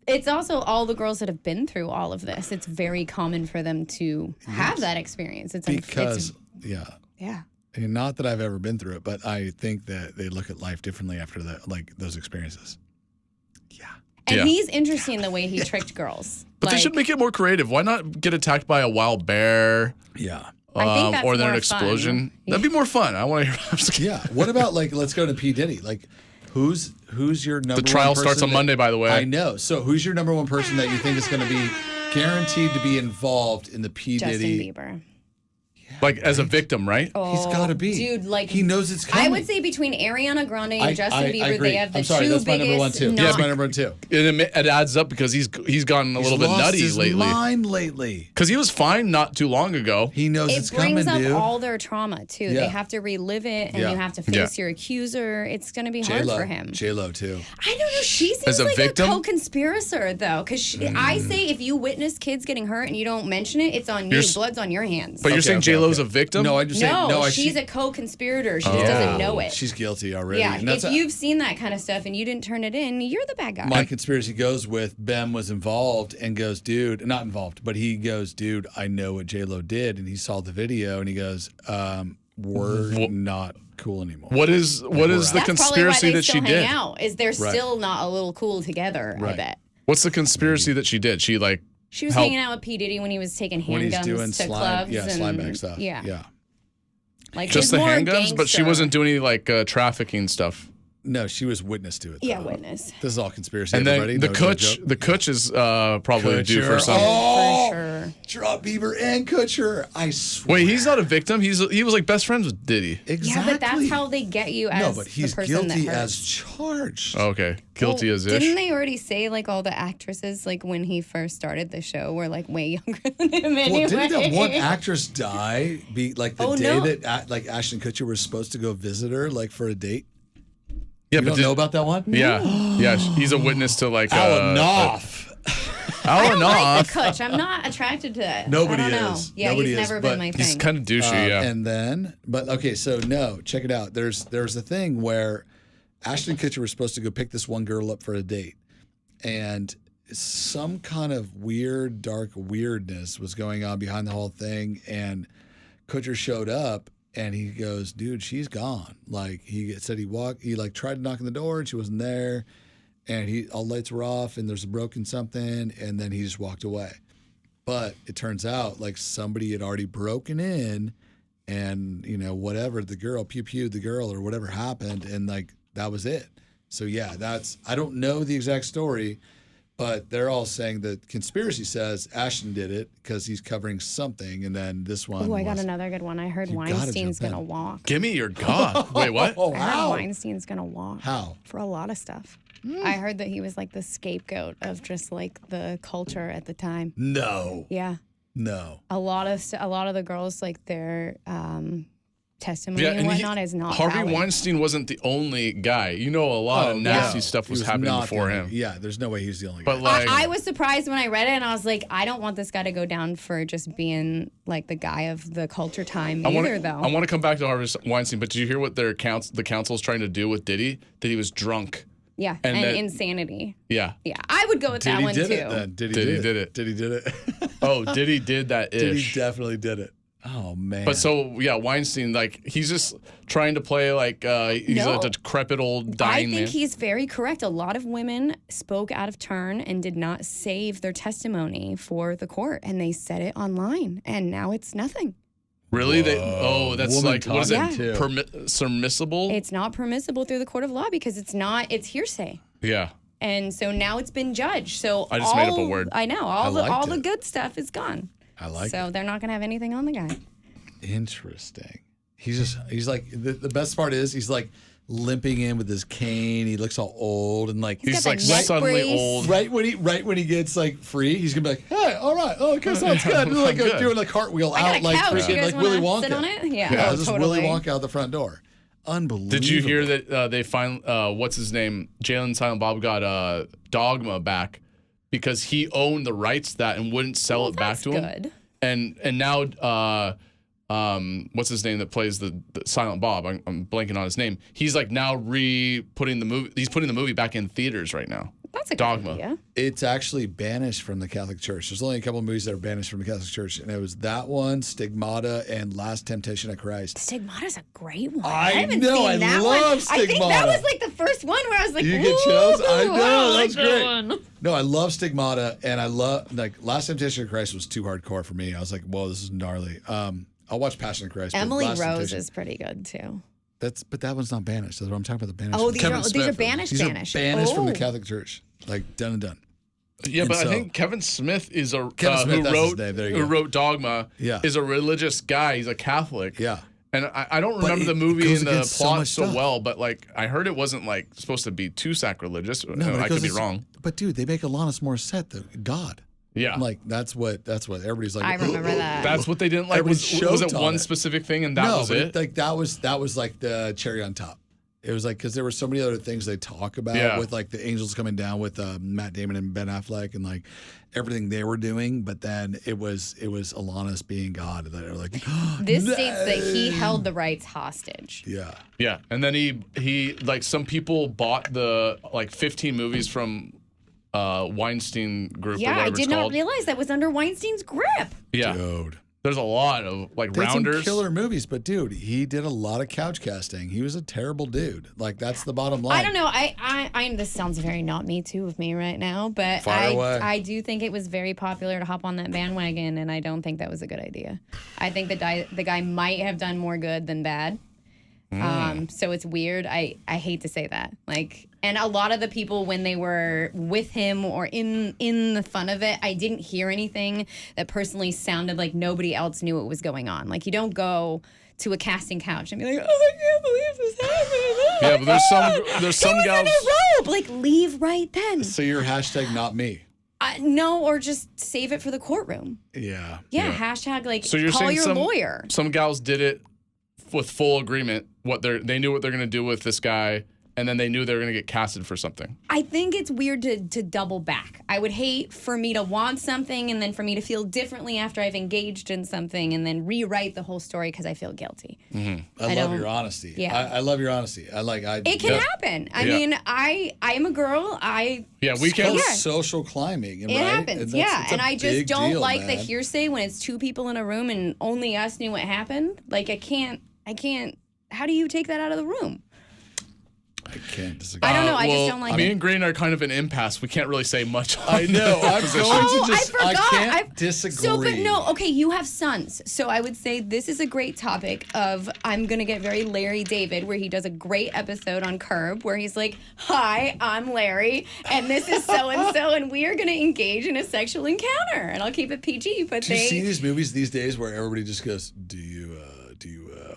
it's also all the girls that have been through all of this. It's very common for them to have that experience. It's Because, yeah. yeah. And not that I've ever been through it, but I think that they look at life differently after those experiences. And Yeah. he's interesting the way he tricked girls. But they should make it more creative. Why not get attacked by a wild bear? Yeah. I think that's or then an more explosion? fun. That'd be more fun. I want to hear. I'm just kidding. Yeah. What about let's go to P. Diddy. Who's your number one The trial starts person on Monday, by the way. I know. So who's your number one person that you think is going to be guaranteed to be involved in the P. Justin Diddy? Bieber. Like as a victim, right? He's got to be. Dude, like he knows it's coming. I would say between Ariana Grande and Justin I Bieber, agree. they have the I'm sorry, two that's my biggest. number one too. non- That's my number one too. And it adds up because he's gotten a little bit He's lost nutty his lately. mind lately. Because he was fine not too long ago. He knows It it's brings coming, up dude. all their trauma too. Yeah. They have to relive it, and Yeah. you have to face your accuser. It's going to be hard for him. J-Lo too. I don't know. She seems As a like victim? a co-conspirator, though, because I say if you witness kids getting hurt and you don't mention it, it's on you. Blood's on your hands. But you're saying Okay, J-Lo's okay. a victim? No, I'm just saying. no, No, she's a co-conspirator. She just doesn't know it. She's guilty already. Yeah, And that's if you've seen that kind of stuff and you didn't turn it in, you're the bad guy. my conspiracy goes with Ben was involved and goes, dude, not involved, but he goes, dude, I know what J-Lo did. And he saw the video and he goes, we're not cool anymore. What is the That's probably why conspiracy they that still she hang did? out. Is they're still not a little cool together? I Right. bet. What's the conspiracy that she did? She She was help. hanging out with P. Diddy when he was taking when he's handguns doing to slime, clubs. yeah, and, slime bag stuff. Yeah. Yeah. Like Just he's the more handguns, but she gangster. wasn't doing any like trafficking stuff. No, she was witness to it. Yeah, though. witness. This is all conspiracy. And then everybody. the No Kutch, joke. the Kutch is probably due for Kutcher. some. Oh, For sure. Drop Bieber and Kutcher. I swear. Wait, he's not a victim. He was like best friends with Diddy. Exactly. Yeah, but that's how they get you as No, but he's the person guilty that hurts. as charged. Okay, guilty Well, as ish. Didn't they already say like all the actresses like when he first started the show were like way younger than him anyway? Well, didn't that one actress die? Be like the Oh, day no. that like Ashton Kutcher was supposed to go visit her, like for a date. Yeah, You don't know about that one? Yeah, yeah. He's a witness to like Alanouf. I don't like Alanouf. the Kutch. I'm not attracted to that. Nobody I don't know. is. Yeah, Nobody he's is, never but been my He's thing. kind of douchey. Yeah. And then, but okay, so no, check it out. There's a thing where Ashton Kutcher was supposed to go pick this one girl up for a date, and some kind of weird, dark weirdness was going on behind the whole thing. And Kutcher showed up, and he goes, "Dude, she's gone." Like he said, he like tried to knock on the door, and she wasn't there, and all lights were off, and there's a broken something, and then he just walked away. But it turns out like somebody had already broken in, and whatever, the girl pew-pewed the girl or whatever happened, and like that was it. So yeah, I don't know the exact story, but they're all saying that conspiracy says Ashton did it because he's covering something, and then this one. Oh, I got was- another good one. I heard You gotta Weinstein's jump in. gonna walk. Give me your God. Wait, what? Oh, I heard how? Weinstein's gonna walk. How? For a lot of stuff. I heard that he was like the scapegoat of just like the culture at the time. No, Yeah, no. a lot of the girls like their testimony and whatnot is not Harvey valid. Weinstein wasn't the only guy. A lot of nasty stuff He was happening not before gonna- him. Yeah, there's no way he's the only But guy. like, I was surprised when I read it, and I was like, I don't want this guy to go down for just being like the guy of the culture time either, though. I want to come back to Harvey Weinstein, but did you hear what the council's trying to do with Diddy? That he was drunk. Yeah, and and that- insanity. Yeah. Yeah, I would go with that Diddy one did too. it then. Diddy Diddy did it. did it. Diddy did it. Oh, Diddy did that Diddy ish. definitely did it. Oh man. But so yeah, Weinstein, like he's just trying to play like he's No. a decrepit old I dying think man. he's very correct. A lot of women spoke out of turn and did not save their testimony for the court, and they said it online, and now it's nothing. Really? That's Woman like what is it? talking, too. Permissible? It's not permissible through the court of law because it's hearsay. Yeah. And so now it's been judged. So I just made up a word. I know I liked all the it. good stuff is gone. I like So they're not gonna have anything on the guy. Interesting. He's like the best part is he's like limping in with his cane. He looks all old and like He's got like that neck suddenly brace. old. right when he gets like free, he's gonna be like, "Hey, all right, oh, okay, sounds good." Like Good. doing like cartwheel I got out a like couch. You freaking guys like Willy wanna Wonka. sit on it? Yeah. Yeah, Oh, just totally. Willy Wonka out the front door. Unbelievable. Did you hear that they find what's his name? Jalen Silent Bob got Dogma back because he owned the rights to that and wouldn't sell it back that's to him. good. And now what's his name that plays the Silent Bob? I'm blanking on his name. He's like now putting the movie. He's putting the movie back in theaters right now. That's a Dogma. good idea. It's actually banished from the Catholic Church. There's only a couple of movies that are banished from the Catholic Church, and it was that one, Stigmata, and Last Temptation of Christ. Stigmata's a great one. I haven't know, seen I that love one. I think that Stigmata. was like the first one where I was like, You get chills? I "Ooh, know, I that's like great. one." No, I love Stigmata, and I love like Last Temptation of Christ was too hardcore for me. I was like, whoa, this is gnarly. I'll watch Passion of Christ. but Emily Last Rose Temptation- is pretty good too. but that one's not banished. That's what I'm talking about. The banished. Oh, one. these Kevin are these Smith. are banished. These banished. are banished from the Oh. Catholic Church. Like done and done. Yeah, And but I so- think Kevin Smith is a Kevin Smith, who that's his wrote name. There you who go. wrote Dogma. Yeah. Is a religious guy. He's a Catholic. Yeah. And I don't remember it the movie goes and the against so plot much so stuff. well, but like I heard it wasn't like supposed to be too sacrilegious. No, I but it could goes be against- wrong. But dude, they make Alanis Morissette the God. Yeah. Like that's what everybody's like. I remember that. That's what they didn't like. Everybody's Was it choked on one it. specific thing and that no, was but it? like that was like the cherry on top. It was like because there were so many other things they talk about Yeah. with like the angels coming down with Matt Damon and Ben Affleck and like everything they were doing, but then it was Alanis being God that are like This states that he held the rights hostage. yeah. Yeah, and then he like some people bought the like 15 movies from Weinstein Group or Yeah, I whatever did it's not called. realize that was under Weinstein's grip. Yeah, Dude. There's a lot of like Did some rounders. killer movies, but dude, he did a lot of couch casting. He was a terrible dude. Like that's the bottom line. I don't know. I this sounds very not me too with me right now, but Fire away. I do think it was very popular to hop on that bandwagon, and I don't think that was a good idea. I think the guy might have done more good than bad. So it's weird. I hate to say that. Like, and a lot of the people when they were with him or in the fun of it, I didn't hear anything that personally sounded like nobody else knew what was going on. Like, you don't go to a casting couch and be like, "Oh, I can't believe this happened." Yeah, but there's some he was gals. in a robe. Like, leave right then. So you're hashtag not me. No, or just save it for the courtroom. Yeah. Yeah, hashtag like So you're call saying your some lawyer. Some gals did it with full agreement. They knew what they're gonna do with this guy, and then they knew they were gonna get casted for something. I think it's weird to double back. I would hate for me to want something and then for me to feel differently after I've engaged in something and then rewrite the whole story because I feel guilty. I love your honesty. Yeah. I love your honesty. It can happen. I mean, I am a girl. We can. It's called social climbing. It right? happens, And that's- it's a and I just big don't deal, like the man. hearsay when it's two people in a room and only us knew what happened. Like, I can't. How do you take that out of the room? I can't disagree. I don't know. I Well, just don't like me it. and Green are kind of an impasse. We can't really say much. I know. I'm going to just. I forgot. can't disagree. So, but no, okay, you have sons. So I would say this is a great topic of, I'm going to get very Larry David, where he does a great episode on Curb, where he's like, "Hi, I'm Larry, and this is so-and-so, and we are going to engage in a sexual encounter." And I'll keep it PG, but Do you see these movies these days where everybody just goes, do you,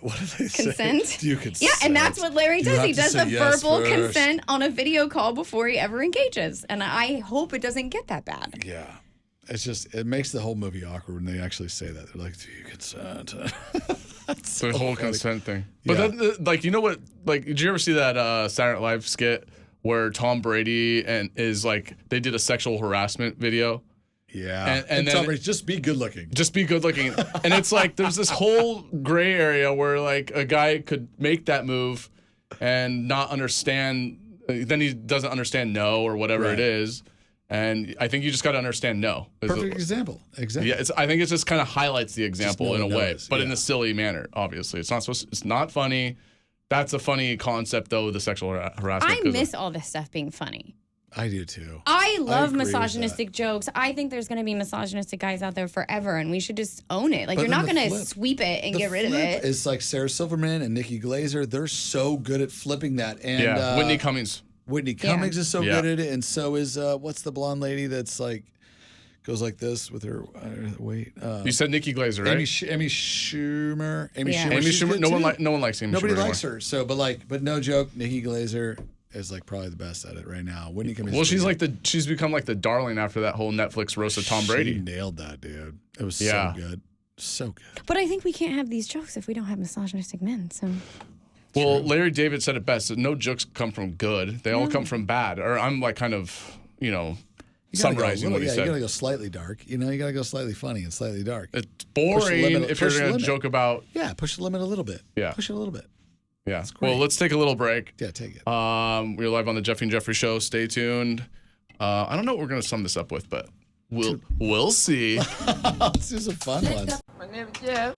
what do they consent. say? Do you consent? Yeah, and that's what Larry You does. have He to does say the yes verbal first. consent on a video call before he ever engages. And I hope it doesn't get that bad. Yeah. It's just, it makes the whole movie awkward when they actually say that. They're like, do you consent? That's The so whole funny. consent thing. But Yeah. then, like, you know what? Like, did you ever see that Saturday Night Live skit where Tom Brady they did a sexual harassment video? Yeah. And then- Tom Brady, just be good looking. Just be good looking. And it's like there's this whole gray area where like a guy could make that move and not understand. Then he doesn't understand no or whatever Right. it is. And I think you just got to understand no. Perfect example. Exactly. Yeah, I think it just kind of highlights the example no in a one way, knows, but in yeah. a silly manner. Obviously, it's not funny. That's a funny concept, though. The sexual harassment. I 'cause miss all this stuff being funny. I do too. I love agree with misogynistic jokes. I think there's going to be misogynistic guys out there forever, and we should just own it. Like, But you're then not the going to flip- sweep it and The get rid of flip it. is like Sarah Silverman and Nikki Glazer. They're so good at flipping that. And yeah, Whitney Cummings. Whitney Cummings is so Yeah. good at it, and so is what's the blonde lady that's like goes like this with her wait. You said Nikki Glazer, right? Amy Schumer. Amy Yeah. Schumer. Amy she's Schumer. good No one too. likes Amy Nobody Schumer likes anymore. her. So, but no joke, Nikki Glazer is like probably the best at it right now. Whitney Cummings. Well, is she's become like the darling after that whole Netflix roast of Tom She Brady. nailed that, dude. It was Yeah. so good. So good. But I think we can't have these jokes if we don't have misogynistic men. So Well, Larry David said it best. No jokes come from good. They all come from bad. Or I'm like kind of, You gotta go a summarizing what he little- said. You gotta go slightly dark. You know, you gotta go slightly funny and slightly dark. It's Push the boring limit- if you're push the going to limit. joke about. Yeah, push the limit a little bit. Yeah. Push it a little bit. Yeah. great. Well, let's take a little break. Yeah, take it. We're live on the Jeffy and Jeffrey Show. Stay tuned. I don't know what we're going to sum this up with, but we'll see. Let's do some fun ones. My name is Jeff.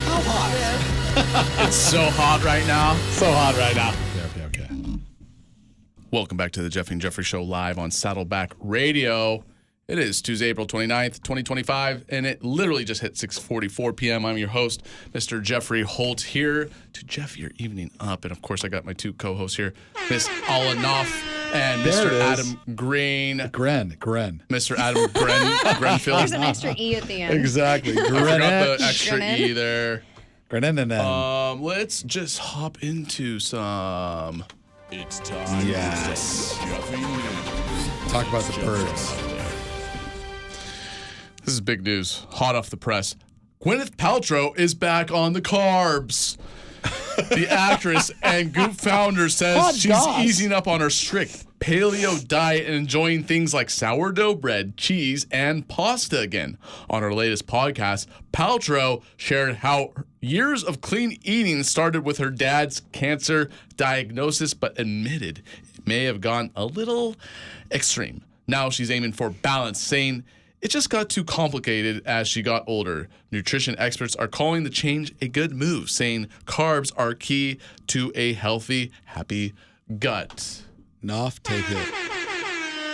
It's so hot right now. So hot right now. Okay. Welcome back to the Jeffy and Jeffrey Show live on Saddleback Radio. It is Tuesday, April 29th, 2025, and it literally just hit 6:44 p.m. I'm your host, Mr. Jeffrey Holt, here to Jeff your evening up. And, of course, I got my two co-hosts here, Miss Alanouf and There Mr. it is. Adam Green. Gren. Mr. Adam Grenfield. there's an extra E at the end. Exactly. I forgot the Gren. extra Grenade. E there. Gren. Let's just hop into some... It's time. Yes. For Jeffy News. Talk about the birds. This is big news, hot off the press. Gwyneth Paltrow is back on the carbs. The actress and Goop founder says she's easing up on her strict paleo diet and enjoying things like sourdough bread, cheese, and pasta again. On her latest podcast, Paltrow shared how years of clean eating started with her dad's cancer diagnosis, but admitted it may have gone a little extreme. Now she's aiming for balance, saying It just got too complicated as she got older. Nutrition experts are calling the change a good move, saying carbs are key to a healthy, happy gut. Knopf, take it.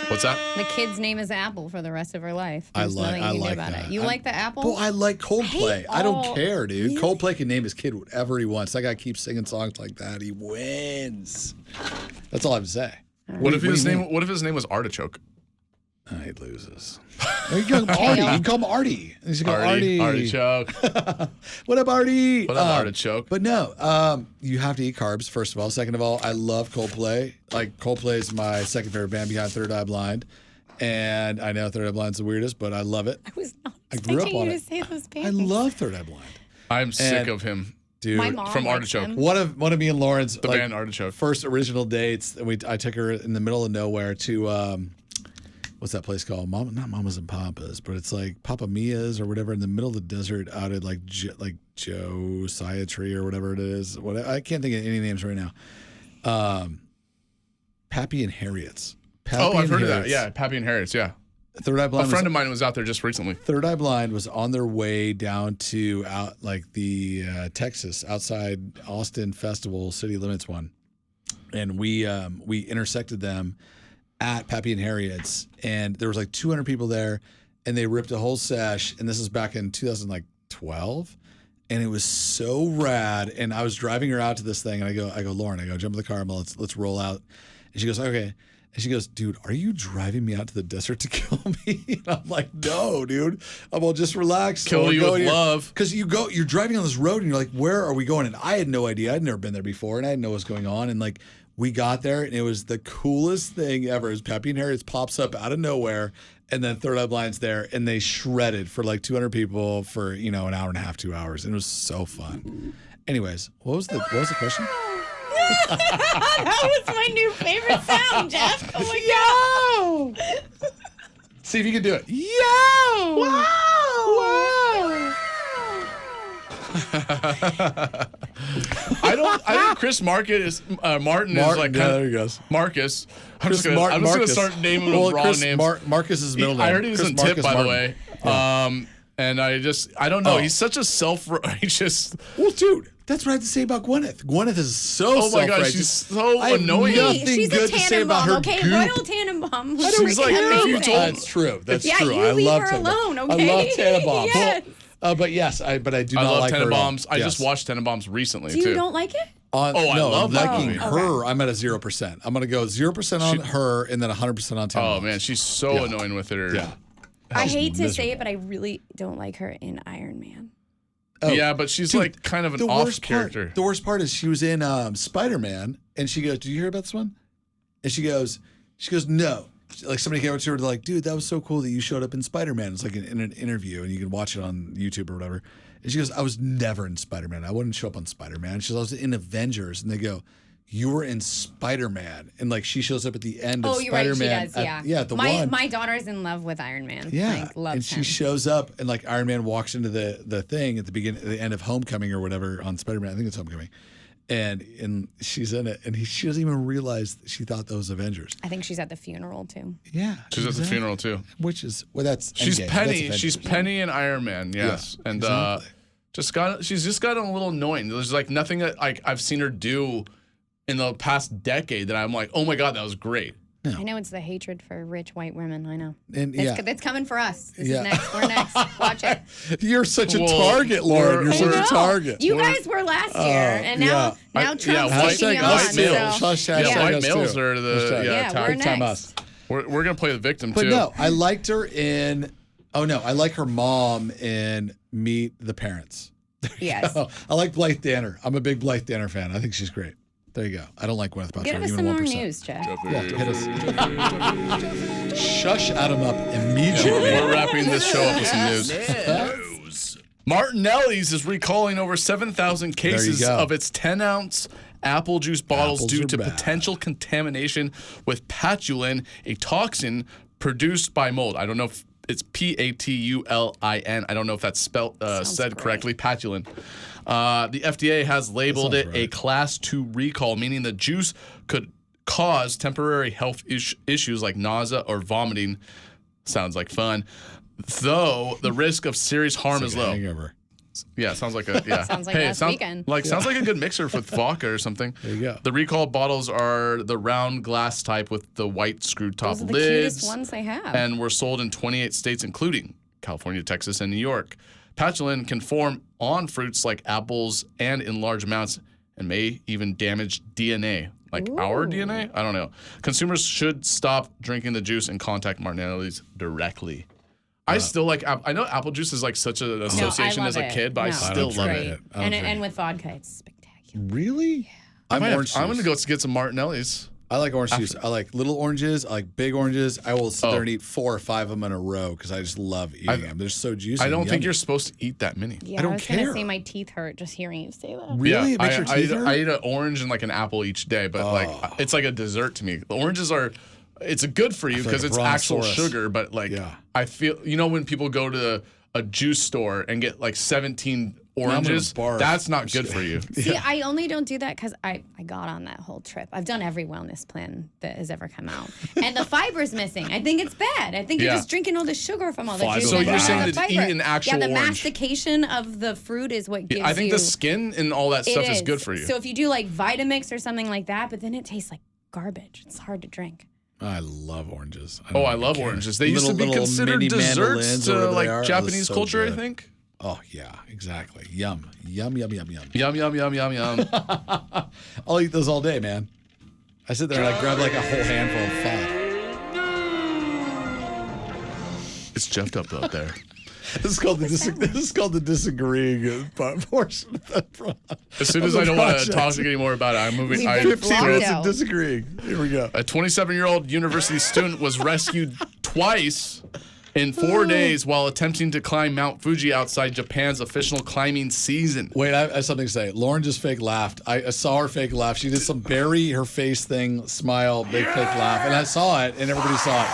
What's that? The kid's name is Apple for the rest of her life. I There's like nothing you can do about that. it. You like the Apple? Well, I like Coldplay. I don't care, dude. Really? Coldplay can name his kid whatever he wants. That guy keeps singing songs like that. He wins. That's all I have to say. What if his name was Artichoke? He loses. You can call him Artie. You can call him Artie. He's going Artie. Artichoke. What up, Artie? What up, Artichoke? But no, you have to eat carbs, first of all. Second of all, I love Coldplay. Like, Coldplay is my second favorite band behind Third Eye Blind. And I know Third Eye Blind's the weirdest, but I love it. I was not I grew up expecting on you to it. say those bands. I love Third Eye Blind. I'm sick of him. Dude, My mom from likes Artichoke. them. one of me and Lauren's The band Artichoke. first original dates, and I took her in the middle of nowhere to what's that place called? Not Mamas and Papas, but it's like Papa Mia's or whatever in the middle of the desert out at like Josiah Tree or whatever it is. I can't think of any names right now. Pappy and Harriet's. Oh, I've heard of that. Yeah, Pappy and Harriet's. Yeah, Third Eye a Blind. friend of mine was out there just recently. Third Eye Blind was on their way down to the Texas outside Austin Festival City Limits one, and we intersected them at Pappy and Harriet's, and there was like 200 people there, and they ripped a whole sesh, and this is back in 2012, and it was so rad. And I was driving her out to this thing, and I go, Lauren, jump in the car, let's roll out, and she goes, okay. And she goes, dude, are you driving me out to the desert to kill me? And I'm like, no, dude. I'm all just relax. Kill you with love. Because you're driving on this road and you're like, where are we going? And I had no idea. I'd never been there before, and I didn't know what was going on. And like, we got there, and it was the coolest thing ever. As Pappy and Harriet's pops up out of nowhere, and then Third Eye Blind's there, and they shredded for like 200 people for an hour and a half, 2 hours, and it was so fun. Anyways, what was the question? That was my new favorite sound, Jeff. Oh my god. See if you can do it. Yo! Wow! I think Chris Martin is like there he goes. Marcus. I'm Chris just gonna Marcus. start naming them raw Chris names. Marcus is his middle name. I heard he was Chris in Tip, Marcus by Martin. the way. Yeah. And I don't know. Oh. He's such a self-righteous. Well, dude, that's what I have to say about Gwyneth. Gwyneth is so Oh my gosh, self-righteous. she's so I have annoying. nothing She's good a to say about Tannenbaum, her okay? goop. Royal Tannenbaum. was She's like, freaking if you amazing. told- That's true. That's Yeah, true. you I leave love her Tannenbaum. alone, okay? I love Tannenbaum. Yes. But yes, I do I not love like her at all. Tenenbaums. I just Yes. watched Tenenbaums recently You too. don't like it? On, Oh, I no, love that liking movie. her. I'm at a 0%. I'm gonna go 0% on her and then 100% on Tannenbaum. Oh man, she's so Yeah. annoying with her. Yeah. I hate to say miserable. it, but I really don't like her in Iron Man. Oh, Yeah, but she's dude, like kind of an the off worst character. The worst part is she was in Spider-Man, and she goes, "Did you hear about this one?" And she goes, "No." Like somebody came up to her like, "Dude, that was so cool that you showed up in Spider-Man." It's like in an interview, and you can watch it on YouTube or whatever. And she goes, "I was never in Spider-Man. I wouldn't show up on Spider-Man." She goes, "I was in Avengers," and they go, "You were in Spider-Man," and like she shows up at the end of Oh, you're right. She Spider-Man. does. Yeah. The my one. my daughter's in love with Iron Man. Yeah, Like, loves and she him. shows up, and like Iron Man walks into the thing at the end of Homecoming or whatever on Spider-Man. I think it's Homecoming, and she's in it, and she doesn't even realize that she thought that was Avengers. I think she's at the funeral too. Yeah, She's at the funeral too. which is that's She's Endgame. Penny. That's Avengers. She's Penny in Iron Man. Yes, Yeah, and exactly. she's just gotten a little annoying. There's like nothing that like I've seen her do in the past decade that I'm like, oh my god, that was great. I know it's the hatred for rich white women. I know. And It's coming for us. This Yeah. is next. We're next. Watch it. You're such a Well, target, Lauren. You're I such know. a target. You guys were last year, and now yeah. now I- Trump's yeah, taking you hashtag on. white males. So. Hashtag Yeah, white us males too. are the Hashtag. Yeah, we're Big time next. us. We're gonna play the victim But too. no, I liked her in. Oh no, I like her mom in Meet the Parents. Yes. Oh, I like Blythe Danner. I'm a big Blythe Danner fan. I think she's great. There you go. I don't like Gwyneth Paltrow. Give us even some more 1%. news, Jeff. Yeah, hit us. Shush Adam up immediately. We're wrapping this show up with some news. Martinelli's is recalling over 7,000 cases go. of its 10-ounce apple juice bottles Apples due are to bad. potential contamination with patulin, a toxin produced by mold. I don't know if it's Patulin. I don't know if that's spelled said great. correctly. Patulin. The FDA has labeled That it sounds a right. Class 2 recall, meaning the juice could cause temporary health issues like nausea or vomiting. Sounds like fun. though the risk of serious harm is low. Hangover. Yeah, sounds like a Sounds like last weekend. Sounds like a good mixer with vodka or something. There you go. The recalled bottles are the round glass type with the white screw top Those are the lids. cutest ones they have. And were sold in 28 states, including California, Texas, and New York. Patulin can form on fruits like apples and in large amounts and may even damage DNA. Like our DNA? I don't know. Consumers should stop drinking the juice and contact Martinelli's directly. I still like. I know apple juice is like such an association love as a it. kid, but I No, still it's love great. it. And with vodka, it's spectacular. Really? I'm orange I'm juice. gonna go get some Martinelli's. I like orange juice. I like little oranges. I like big oranges. I will sit there and eat 4 or 5 of them in a row because I just love eating them. They're so juicy. I don't and think yummy. you're supposed to eat that many. Yeah, I don't was gonna care. say my teeth hurt just hearing you say that. Really? It makes I, your teeth hurt? I eat an orange and like an apple each day, but like it's like a dessert to me. The oranges are, it's good for you feel because like a it's actual brontosaurus. sugar, but like Yeah. I feel, when people go to a juice store and get like 17 gonna oranges, barf. that's not good for you. See, I only don't do that because I got on that whole trip. I've done every wellness plan that has ever come out. And the fiber's missing. I think it's bad. I think you're Yeah. just drinking all the sugar from all the Fiber's juice. So and you're not saying the to eat fiber. an actual Yeah, the orange. mastication of the fruit is what gives I think you... the skin and all that It stuff is good for you. So if you do like Vitamix or something like that, but then it tastes like garbage. It's hard to drink. I love oranges. Oh, I love oranges. They used to be Little considered mini desserts mandolins or to whatever they like are. Japanese So culture, I good. think. Oh, yeah, exactly. Yum. Yum, yum, yum, yum. Yum, yum, yum, yum, yum. I'll eat those all day, man. I sit there and I grab like a whole handful of 5. It's jeffed up out there. This is called the disagreeing portion of the As soon as I don't want to talk anymore about it, I'm moving. We've I been 15 blocked minutes out. of disagreeing. Here we go. A 27-year-old university student was rescued twice in 4 days while attempting to climb Mount Fuji outside Japan's official climbing season. Wait, I have something to say. Lauren just fake laughed. I saw her fake laugh. She did some bury her face thing, smile, big fake laugh. And I saw it, and everybody saw it.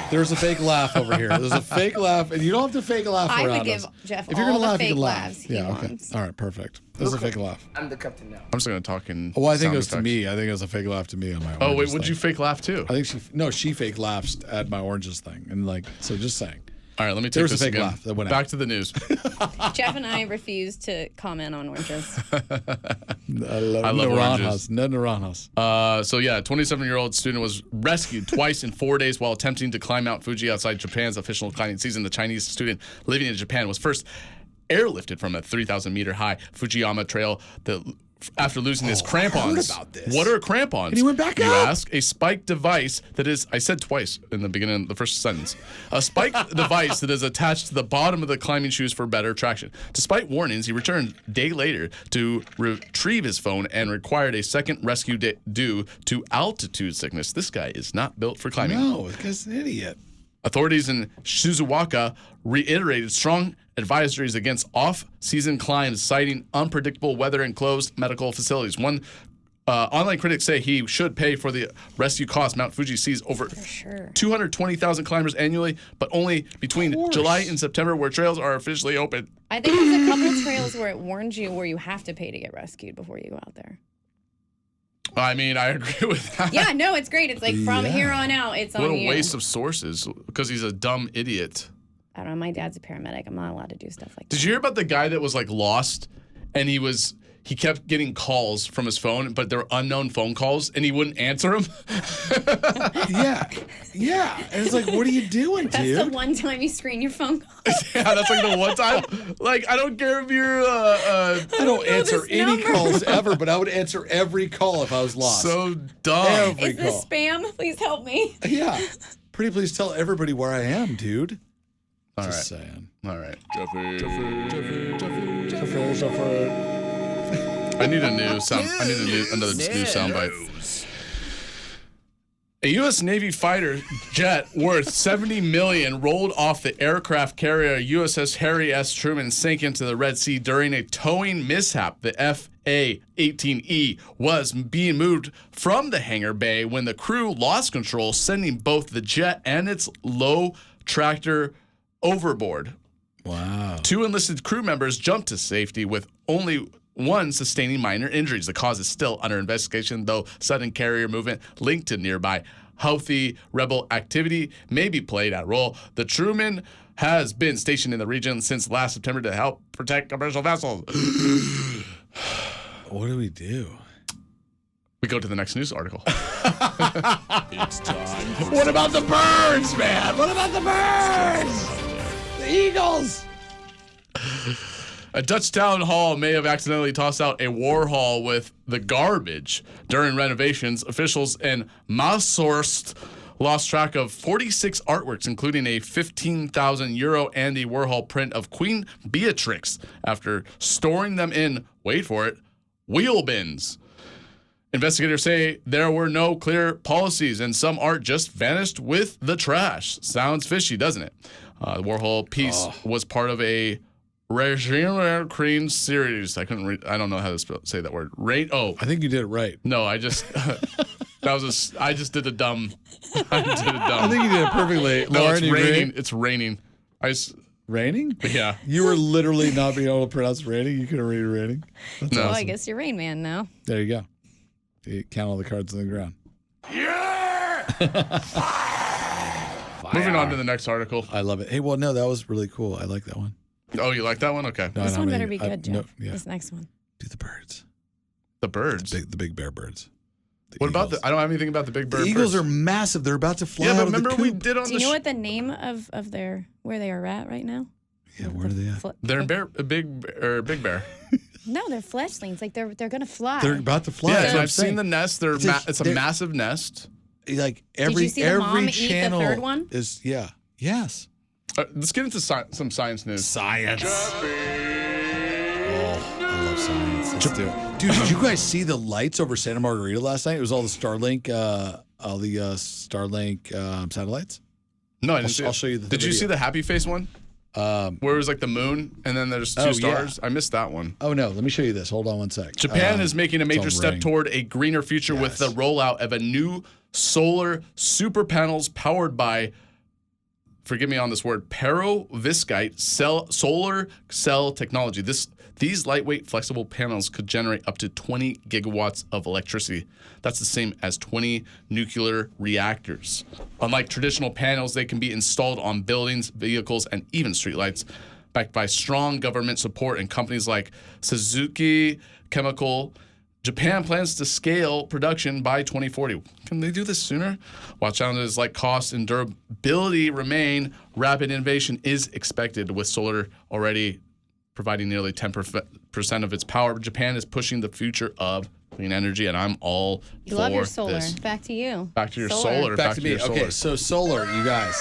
There's a fake laugh over here. There's a fake laugh, and you don't have to fake a laugh I around would give us. Jeff If you're all gonna the laugh, you fake can laughs laugh. he Yeah, okay. wants. All right, perfect. There's a fake laugh. I'm the captain now. I'm just going to talk in. Well, I think sound it was to effects. me. I think it was a fake laugh to me on my oranges Oh, wait, would thing. you fake laugh too? I think she fake laughs at my oranges thing. And like, so just saying. All right, let me take There was a this fake again. laugh that went Back out. to the news. Jeff and I refuse to comment on oranges. I love oranges. No naranjas. So yeah, a 27-year-old student was rescued twice in 4 days while attempting to climb Mount Fuji outside Japan's official climbing season. The Chinese student living in Japan was first airlifted from a 3,000-meter high Fujiyama trail after losing his crampons. I heard about this. What are crampons? And he went back you up? ask? A spike device that is, I said twice in the beginning of the first sentence, a spike device that is attached to the bottom of the climbing shoes for better traction. Despite warnings, he returned a day later to retrieve his phone and required a second rescue due to altitude sickness. This guy is not built for climbing. No, this guy's an idiot. Authorities in Shizuoka reiterated strong advisories against off-season climbs, citing unpredictable weather and closed medical facilities. One online critics say he should pay for the rescue cost. Mount Fuji sees over sure. 220,000 climbers annually, but only between July and September where trails are officially open. I think there's a couple trails where it warns you where you have to pay to get rescued before you go out there. I mean, I agree with that. Yeah, no, it's great. It's like from Yeah. here on out, it's What on a you. waste of sources because he's a dumb idiot. I don't know. My dad's a paramedic. I'm not allowed to do stuff like that. Did you hear about the guy that was like lost and he kept getting calls from his phone, but they were unknown phone calls and he wouldn't answer them? Yeah. And it's like, what are you doing, That's dude? the one time you screen your phone call. Yeah, that's like the one time. Like, I don't care if you're I don't answer this any number. calls ever, but I would answer every call if I was lost. so dumb. Every Is this call. spam? Please help me. Yeah. Pretty please tell everybody where I am, dude. All Just right. saying. All right. Jeffrey. I need a new sound. I need another new soundbite. A U.S. Navy fighter jet worth $70 million rolled off the aircraft carrier USS Harry S. Truman and sank into the Red Sea during a towing mishap. The FA-18E was being moved from the hangar bay when the crew lost control, sending both the jet and its low tractor overboard. Wow. 2 enlisted crew members jumped to safety with only one sustaining minor injuries. The cause is still under investigation, though sudden carrier movement linked to nearby Houthi rebel activity may be played at role. The Truman has been stationed in the region since last September to help protect commercial vessels. What do we do? We go to the next news article. It's time. What about the birds, man? What about the birds? The eagles. A Dutch town hall may have accidentally tossed out a Warhol with the garbage during renovations. Officials in Maasorst lost track of 46 artworks, including a €15,000 Andy Warhol print of Queen Beatrix, after storing them in, wait for it, wheel bins. Investigators say there were no clear policies and some art just vanished with the trash. Sounds fishy, doesn't it? The Warhol piece was part of a Regina Crane series. I couldn't read. I don't know how to say that word. I think you did it right. No, I just I just did a dumb. I think you did it perfectly. No, Lauren, it's you raining. agree? It's raining. Raining? Yeah. You were literally not being able to pronounce raining. You couldn't read raining. That's No. Well, I awesome. guess you're Rain Man now. There you go. You count all the cards on the ground. Moving on to the next article. I love it. Hey, well, no, that was really cool. I like that one. Oh, you like that one? Okay. No, This no, one I mean, better be good, Jeff. no, yeah. This next one. Do the birds. The birds. The big bear birds. The What about eagles. I don't have anything about the big bird. The eagles birds. are massive. They're about to fly Yeah, out but of the remember we coop. did on Do the you know what the name of where they are at right now? Yeah, where are they at? They're big bear. No, they're fletchlings. Like they're gonna fly. They're about to fly. Yeah, That's and what I'm I've seen saying. the nest. It's a they're- massive nest. Like every you see the mom every eat the channel third one? is yes. Let's get into some science news. Science. Oh, I love science. Let's do it. Dude, did you guys see the lights over Santa Margarita last night? It was all the Starlink satellites. No, I didn't see it. I'll show you the Did you video. see the happy face one? Where it was like the moon and then there's two Oh, yeah. stars? I missed that one. Oh no, let me show you this. Hold on one sec. Japan is making a major on step ring. toward a greener future with the Yes. rollout of a new solar super panels powered by, forgive me on this word, perovskite solar cell technology. These lightweight, flexible panels could generate up to 20 gigawatts of electricity. That's the same as 20 nuclear reactors. Unlike traditional panels, they can be installed on buildings, vehicles, and even streetlights. Backed by strong government support and companies like Suzuki Chemical, Japan plans to scale production by 2040. Can they do this sooner? While challenges like cost and durability remain, rapid innovation is expected, with solar already providing nearly 10% of its power. Japan is pushing the future of clean energy, and I'm all You for love your solar. this. Back to you. Back to your solar. Back to me. your solar. Okay, so solar, you guys.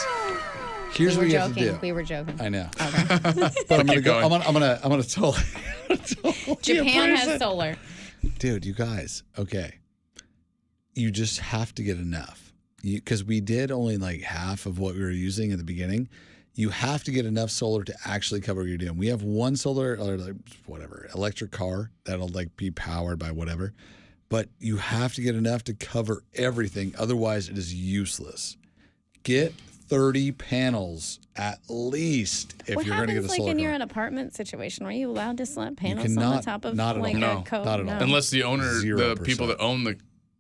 Here's We were what you have to joking. do. We were joking. I know. Okay. But I'm gonna go. going. I'm gonna tell. Japan has solar. Dude, you guys. Okay. You just have to get enough. Because we did only like half of what we were using at the beginning. You have to get enough solar to actually cover what you're doing. We have one solar or like whatever electric car that'll like be powered by whatever, but you have to get enough to cover everything. Otherwise, it is useless. Get 30 panels at least if What you're going to get a happens solar like in car. your an situation? Are you allowed to slap panels on cannot- the top of not at like all. No, a coat? not at all. Unless the owner, the 0%. people that own the,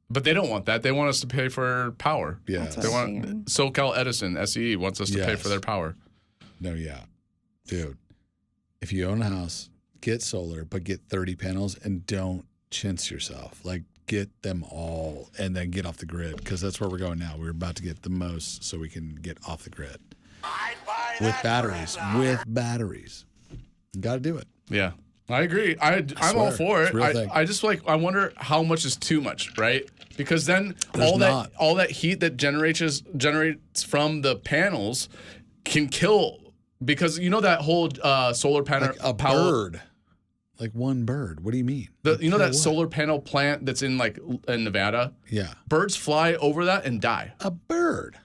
but they don't want that. They want us to pay for power. Yeah. That's They what want SoCal Edison, SEE wants us to pay Yes. for their power. No, yeah. Dude, if you own a house, get solar, but get 30 panels and don't chintz yourself. Like, get them all and then get off the grid because that's where we're going now. We're about to get the most so we can get off the grid. With batteries. With batteries. You got to do it. Yeah, I agree. I'm all swear, for it's it. a real thing. I just I wonder how much is too much, right? Because then There's not. all that heat that generates from the panels can kill. Because you know that whole solar panel Like a power, bird. Like one bird. What do you mean? you know Kill that what? solar panel plant that's in in Nevada. Yeah. Birds fly over that and die. A bird.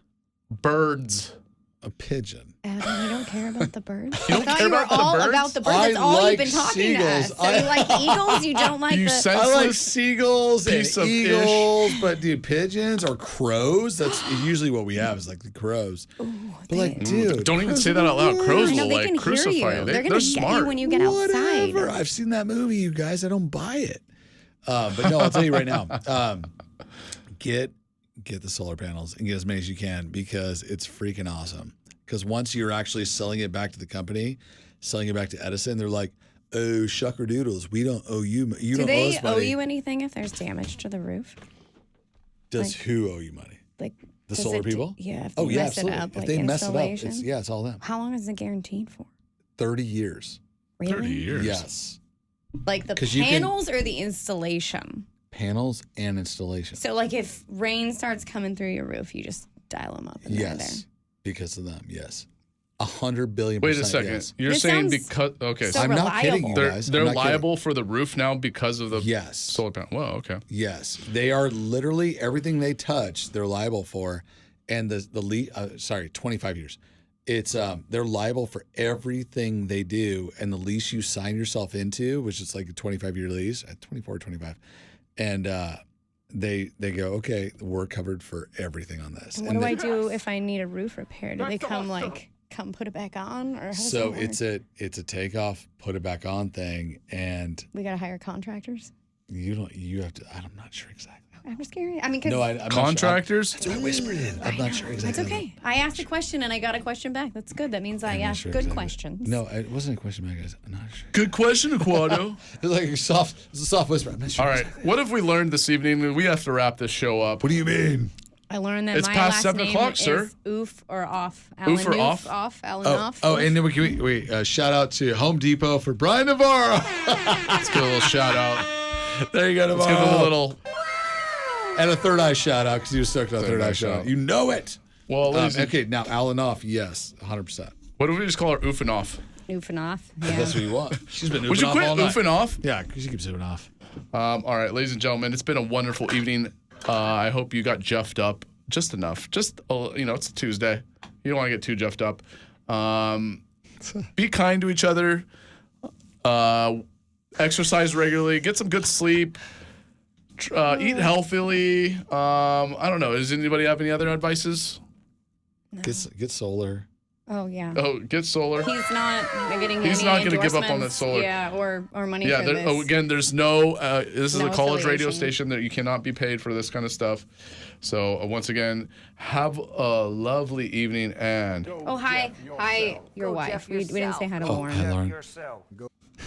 Birds. A pigeon. Adam, you don't care about the birds? You don't I thought care you were about the all birds? about the birds. I That's all like you've been talking to us. seagulls. So you like eagles? You don't like You the... said- I like Senseless seagulls and piece of ish. eagles, but dude, pigeons or crows. That's usually what we have is like the crows. But like, dude, Don't even crows say that out loud. Crows I know will they like can hear crucify you. you. They're gonna They're get smart. you when you get outside. Whatever. I've seen that movie, you guys. I don't buy it. But no, I'll tell you right now. Get get the solar panels and get as many as you can because it's freaking awesome. Because once you're actually selling it back to the company, selling it back to Edison, they're like, oh, shucker doodles, we don't owe you. You Do don't owe they us owe money. you anything if there's damage to the roof? Does who owe you money? Like The does solar it people? Yeah. If Oh, they yeah, mess absolutely. it up, If like they mess it up, installation. it's all them. How long is it guaranteed for? 30 years. Really? 30 years. Yes. Like the 'Cause you can- panels or the installation? Panels and installation. So like if rain starts coming through your roof, you just dial them up. And they're Yes. there. Because of them, yes. 100 billion Wait a percent second. yes. You're This saying sounds because okay, so I'm not kidding you reliable. guys. they're I'm not kidding. liable for the roof now because of the Yes. solar panel. Whoa, okay. Yes. They are literally everything they touch, they're liable for. And the 25 years. It's they're liable for everything they do, and the lease you sign yourself into, which is like a 25-year lease, at 24, 25, and they go, okay, we're covered for everything on this. And what And do they- I do if I need a roof repair? Do they come put it back on, or how does So that work? it's a takeoff, put it back on thing, and We gotta hire contractors. you have to. I'm not sure exactly. I'm just curious. I mean, because No, I'm not sure. Contractors? That's why I whispered it. I'm not sure exactly. it's okay. I asked a question and I got a question back. That's good. That means I I'm not asked sure good exactly. questions. No, it wasn't a question, guys. I'm not sure. Good question, Aquado. It's like a soft whisper. I'm not sure. All right. What have we learned this evening? We have to wrap this show up. What do you mean? I learned that It's my past last 7 name o'clock, is sir. Oof or off. Oof or Alanouf, off? Alanouf. Oh, and then we shout out to Home Depot for Brian Navarro. Let's give a little shout out. There you go, Let's Navarro. give him a little. And a third eye shout out because you was stuck on third eye eye shout out. shout. You know it. Well, ladies and- Okay, now Alanouf, yes, 100%. what do we just call her oofing off? Oof and off. If Yeah. that's what you want. She's been Would oofing you off quit all night. oofing off? Yeah, because she keeps oofing off. All right, ladies and gentlemen, it's been a wonderful evening. I hope you got jeffed up just enough. Just, it's a Tuesday. You don't want to get too jeffed up. Be kind to each other. Exercise regularly. Get some good sleep. Eat healthily. I don't know. Does anybody have any other advices? Get solar. Oh yeah. Oh, get solar. He's not getting. He's any not gonna give up on that endorsements, solar. Yeah, or money Yeah. for this. Again, there's no. This is No a college radio affiliation. station that you cannot be paid for this kind of stuff. So once again, have a lovely evening and Oh hi, your wife. We didn't say hi to Lauren. Hi, Lauren.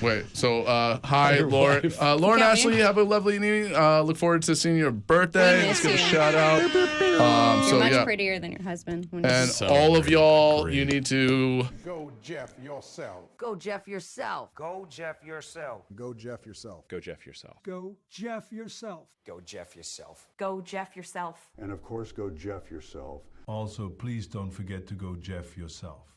wait. So hi, Lauren. Lauren Yeah, Ashley, have a lovely evening. Look forward to seeing your birthday. We Let's miss give a you. shout out. You're So much yeah. prettier than your husband. When And So all of y'all, great. you need to. Go Jeff yourself. Go Jeff yourself. Go Jeff yourself. Go Jeff yourself. Go Jeff yourself. Go Jeff yourself. Go Jeff yourself. Go Jeff yourself. And of course, go Jeff yourself. Also, please don't forget to go Jeff yourself.